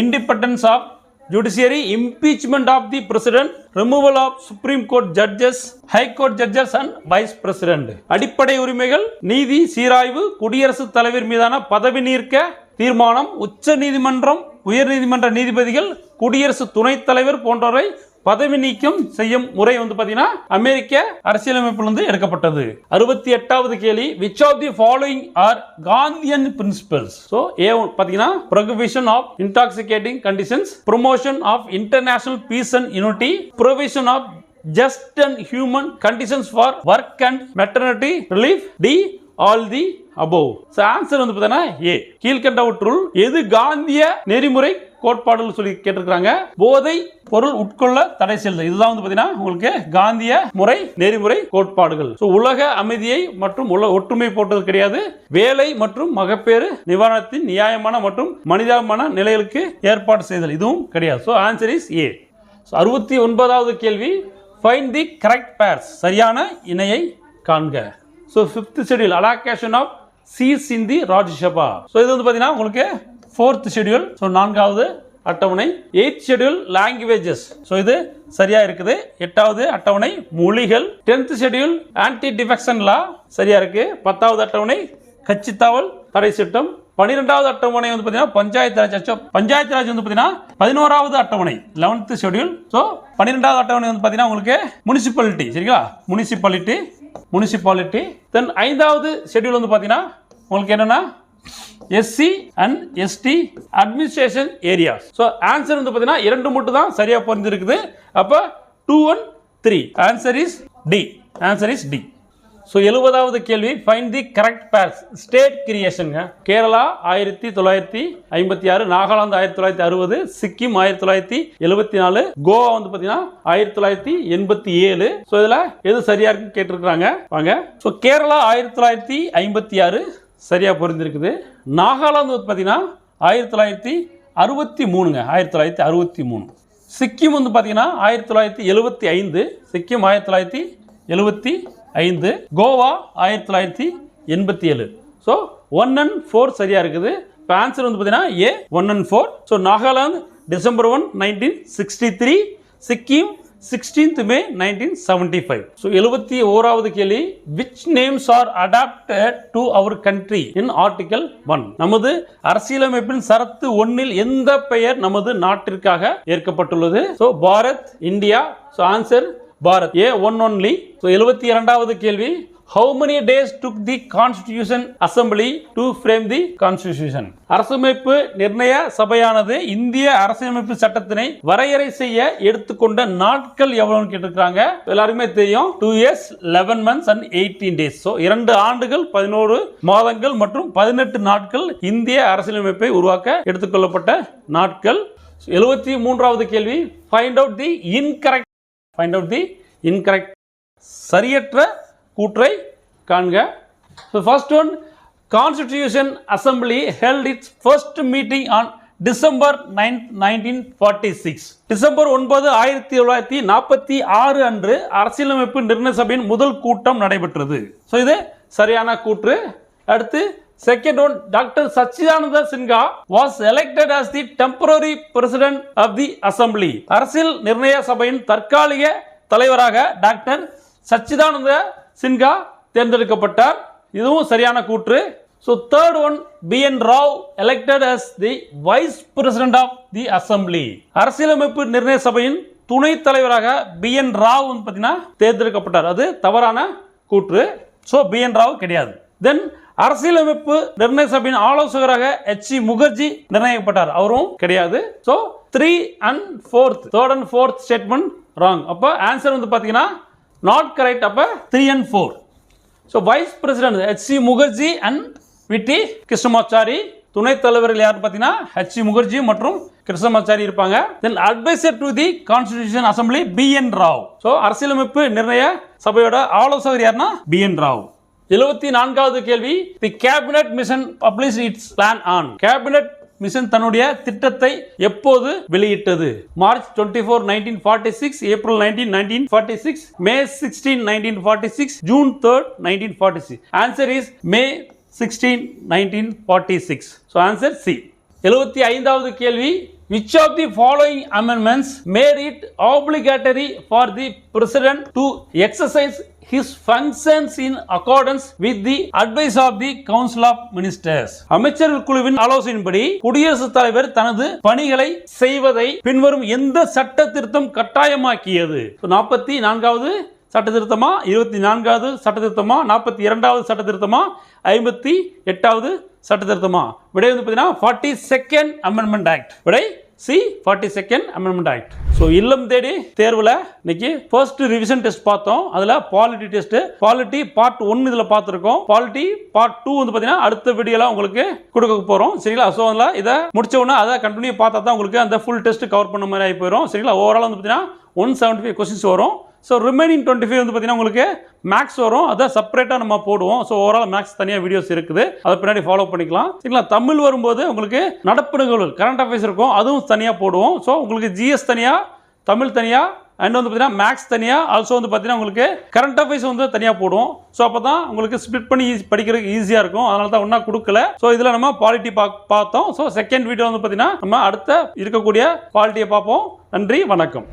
independence of judiciary, impeachment of the president, removal of supreme court judges, high court judges and vice president. அடிப்படை உரிமைகள், நீதி சீராய்வு, குடியரசுத் தலைவர் மீதான பதவி நீக்க தீர்மானம், உச்ச நீதிமன்றம், உயர் நீதிமன்ற நீதிபதிகள், குடியரசு துணைத் தலைவர் போன்றவரை பதவி நீக்கம் செய்யும் முறை வந்து பார்த்தீங்கன்னா அமெரிக்க அரசியலமைப்பிலிருந்து எடுக்கப்பட்டது. 68வது கேள்வி, which of the following are Gandhian principles? So A பார்த்தீங்கன்னா prohibition of intoxicating conditions, promotion of international peace and unity, provision of just and human conditions for work and maternity relief. D all the above. So answer வந்து பார்த்தீங்கன்னா A. கீழ்கண்டவற்றுள் எது காந்திய நெறிமுறை கோட்பாடுகள் சொல்லி கேட்டிருக்காங்க? போதை பொருள் உட்கொள்ள தடை செய்தல். இதுதான் வந்து பார்த்தீங்கன்னா உங்களுக்கு காந்திய முறை நெறிமுறை கோட்பாடுகள். உலக அமைதியை மற்றும் ஒற்றுமை போட்டது கிடையாது. வேலை மற்றும் மகப்பேறு நிவாரணத்தின் நியாயமான மற்றும் மனிதாபிமான நிலைகளுக்கு ஏற்பாடு செய்தல், இதுவும் கிடையாது. So answer is A. 69வது கேள்வி, ஃபைண்ட் தி கரெக்ட் பேர்ஸ், சரியான இணையை காண்க. So 5th schedule allocation of seats in the Rajya Sabha. So இது வந்து பார்த்தீங்கன்னா உங்களுக்கு 4th ஷெட்யூல். ஸோ 4வது அட்டவணை. 8th schedule languages. ஸோ இது சரியா இருக்குது. 8வது அட்டவணை மொழிகள். 10th ஷெட்யூல் ஆன்டி டிஃபெக்ஷன் லா சரியா இருக்கு. 10வது அட்டவணை கட்சித்தாவல் தடை சட்டம். 12வது அட்டவணை வந்து பார்த்தீங்கன்னா பஞ்சாயத்து ராஜ். பஞ்சாயத்து ராஜ் வந்து பார்த்தீங்கன்னா 11வது அட்டவணை 11th ஷெட்யூல். ஸோ 12வது அட்டவணை வந்து பார்த்தீங்கன்னா உங்களுக்கு முனிசிபாலிட்டி, சரிங்களா? முனிசிபாலிட்டி. தென் 5வது ஷெட்யூல் வந்து பார்த்தீங்கன்னா உங்களுக்கு என்னன்னா SC and ST administration areas. So answer வந்து பார்த்தீங்கன்னா 2 மட்டும் தான் சரியா பொருந்திருக்குது. அப்போ 2 and 3 answer is D. Answer is D. So 70வது கேள்வி, find the correct pairs. State கிரியேஷனுங்க. கேரளா 1956, நாகாலாந்து 1960, சிக்கிம் 1974, கோவா வந்து பார்த்தீங்கன்னா 1987. ஸோ இதில் எது சரியா இருக்குன்னு கேட்டிருக்கிறாங்க. வாங்க. ஸோ கேரளா 1956 சரியா பொருந்திருக்குது. நாகாலாந்து வந்து பார்த்தீங்கன்னா 1963ங்க. 1963. சிக்கிம் வந்து பார்த்தீங்கன்னா 1975. சிக்கிம் 1975. கோவா 1987. ஸோ 1 and 4 சரியா இருக்குது. இப்போ ஆன்சர் வந்து பார்த்தீங்கன்னா A 1 and 4. So Nagaland December 1, 1963. Sikkim 16th May 1975. So 71வது கேள்வி, which names are adapted to our country in Article 1? நமது அரசியலமைப்பின் சரத்து 1 எந்த பெயர் நமது நாட்டிற்காக ஏற்கப்பட்டுள்ளது? So Bharat, India. So answer Bharat. A 1 only. So 72வது கேள்வி, How many days took the Constitution Assembly to frame the Constitution? அரசமைப்பு நிர்ணய சபையானது இந்திய அரசியலமைப்பு சட்டத்தினை வரையறை செய்ய எடுத்துக்கொண்ட நாட்கள் எவ்வளவுன்னு கேட்டிருக்காங்க. எல்லாருமே தெரியும் 2 years 11 months and 18 days. So 2 ஆண்டுகள் 11 மாதங்கள் மற்றும் 18 நாட்கள் இந்திய அரசியலமைப்பை உருவாக்க எடுத்துக்கொள்ளப்பட்ட நாட்கள். 73வது கேள்வி, find out the incorrect சரியற்ற கூற்றை காண்க. So first one, Constitution Assembly held its first meeting on December 9, 1946. December 9, 1946 அன்று அரசியலமைப்பு நிர்ணய சபையின் முதல் கூட்டம் நடைபெற்றது. ஸோ இது சரியான கூற்று. அடுத்து second one, doctor Sachchidananda Sinha was elected as the temporary president of the assembly. அரசியல் நிர்ணய சபையின் தற்காலிக தலைவராக டாக்டர் சச்சிதானந்த சின்ஹா தேர்ந்தெடுக்கப்பட்டார். இதுவும் சரியான கூற்று. So third one, B.N. Rao elected as the vice president of the assembly. அரசியலமைப்பு நிர்ணய சபையின் துணை தலைவராக B.N. Rao பார்த்தீங்கன்னா தேர்ந்தெடுக்கப்பட்டார். அது தவறான கூற்று. So B.N. Rao கிடையாது. தென் அரசியலமைப்பு நிர்ணய சபையின் ஆலோசகராக H.C. முகர்ஜி நிர்ணயிக்கப்பட்டார். அவரும் கிடையாது. So 3 and 4th, third and fourth statement wrong. அப்போ ஆன்சர் பார்த்தீங்கன்னா not correct. அப்போ 3 and 4. So vice president H.C. Mukherjee and விடி கிருஷ்ணமாச்சாரி. துணைத் தலைவர்கள் யார் பார்த்தீங்கன்னா H.C. முகர்ஜி மற்றும் கிருஷ்ணமாச்சாரி இருப்பாங்க. Then adviser to the constitution assembly B.N. Rao. So அரசியலமைப்பு நிர்ணய சபையோட ஆலோசகர் யாருன்னா B.N. ராவ். 74வது கேள்வி, the cabinet mission publish its plan on. Cabinet mission தன்னுடைய திட்டத்தை எப்போது வெளியிட்டது? March 24, 1946, April 19, 1946, May 16, 1946, June 3, 1946. Answer is May 16, 1946. So answer C. 75வது கேள்வி, which of the following amendments made it obligatory for the president to exercise his functions in accordance with the advice of the Council of Ministers? அமைச்சர்கள் குழுவின் ஆலோசனையின்படி குடியரசுத் தலைவர் தனது பணிகளை செய்வதை பின்வரும் எந்த சட்ட திருத்தம் கட்டாயமாக்கியது? 44வது சட்ட திருத்தமா, 24வது சட்ட திருத்தமா, 42வது சட்ட திருத்தமா, 58வது சட்ட திருத்தமா? விடை பார்த்தீங்கன்னா 42nd Amendment Act. விடை C, 42nd Amendment Act. So இல்லம் தேடி தேர்வில் இன்னைக்கு ஃபர்ஸ்ட் ரிவிஷன் டெஸ்ட் பார்த்தோம். அதில் பாலிட்டி டெஸ்ட், பாலிட்டி பார்ட் 1 இதில் பார்த்துருக்கோம். பாலிட்டி பார்ட் 2 பார்த்தீங்கன்னா அடுத்த வீடியோலாம் உங்களுக்கு கொடுக்க போகிறோம். சரிங்களா? ஸோ அதில் இதை முடிச்ச உடனே அதை கண்டினியூ பார்த்தா தான் உங்களுக்கு அந்த ஃபுல் டெஸ்ட் கவர் பண்ண மாதிரி ஆகி போயிடும். சரிங்களா? ஓவரால் பார்த்தீங்கன்னா 175 கொஸ்டின்ஸ் வரும். ஸோ ரிமைனிங் 25 பார்த்தீங்கன்னா உங்களுக்கு மேக்ஸ் வரும். அதை செப்பரேட்டாக நம்ம போடுவோம். ஸோ ஓவரால் மேக்ஸ் தனியாக வீடியோஸ் இருக்குது, அதை பின்னாடி ஃபாலோ பண்ணிக்கலாம். சரிங்களா? தமிழ் வரும்போது உங்களுக்கு நடப்பு நிகழ்வு கரண்ட் அஃபேர்ஸ் இருக்கும், அதுவும் தனியாக போடுவோம். ஸோ உங்களுக்கு ஜிஎஸ் தனியாக, தமிழ் தனியாக, அண்ட் பார்த்தீங்கன்னா மேக்ஸ் தனியாக, ஆல்சோ பார்த்தீங்கன்னா உங்களுக்கு கரண்ட் அஃபேர்ஸ் தனியாக போடுவோம். ஸோ அப்போ தான் உங்களுக்கு ஸ்பிளிட் பண்ணி படிக்கிறதுக்கு ஈஸியாக இருக்கும். அதனால தான் ஒன்றா கொடுக்கல. ஸோ இதில் நம்ம பாலிட்டி பார்த்தோம். ஸோ செகண்ட் வீடியோ பார்த்தீங்கன்னா நம்ம அடுத்த இருக்கக்கூடிய பாலிட்டியை பார்ப்போம். நன்றி, வணக்கம்.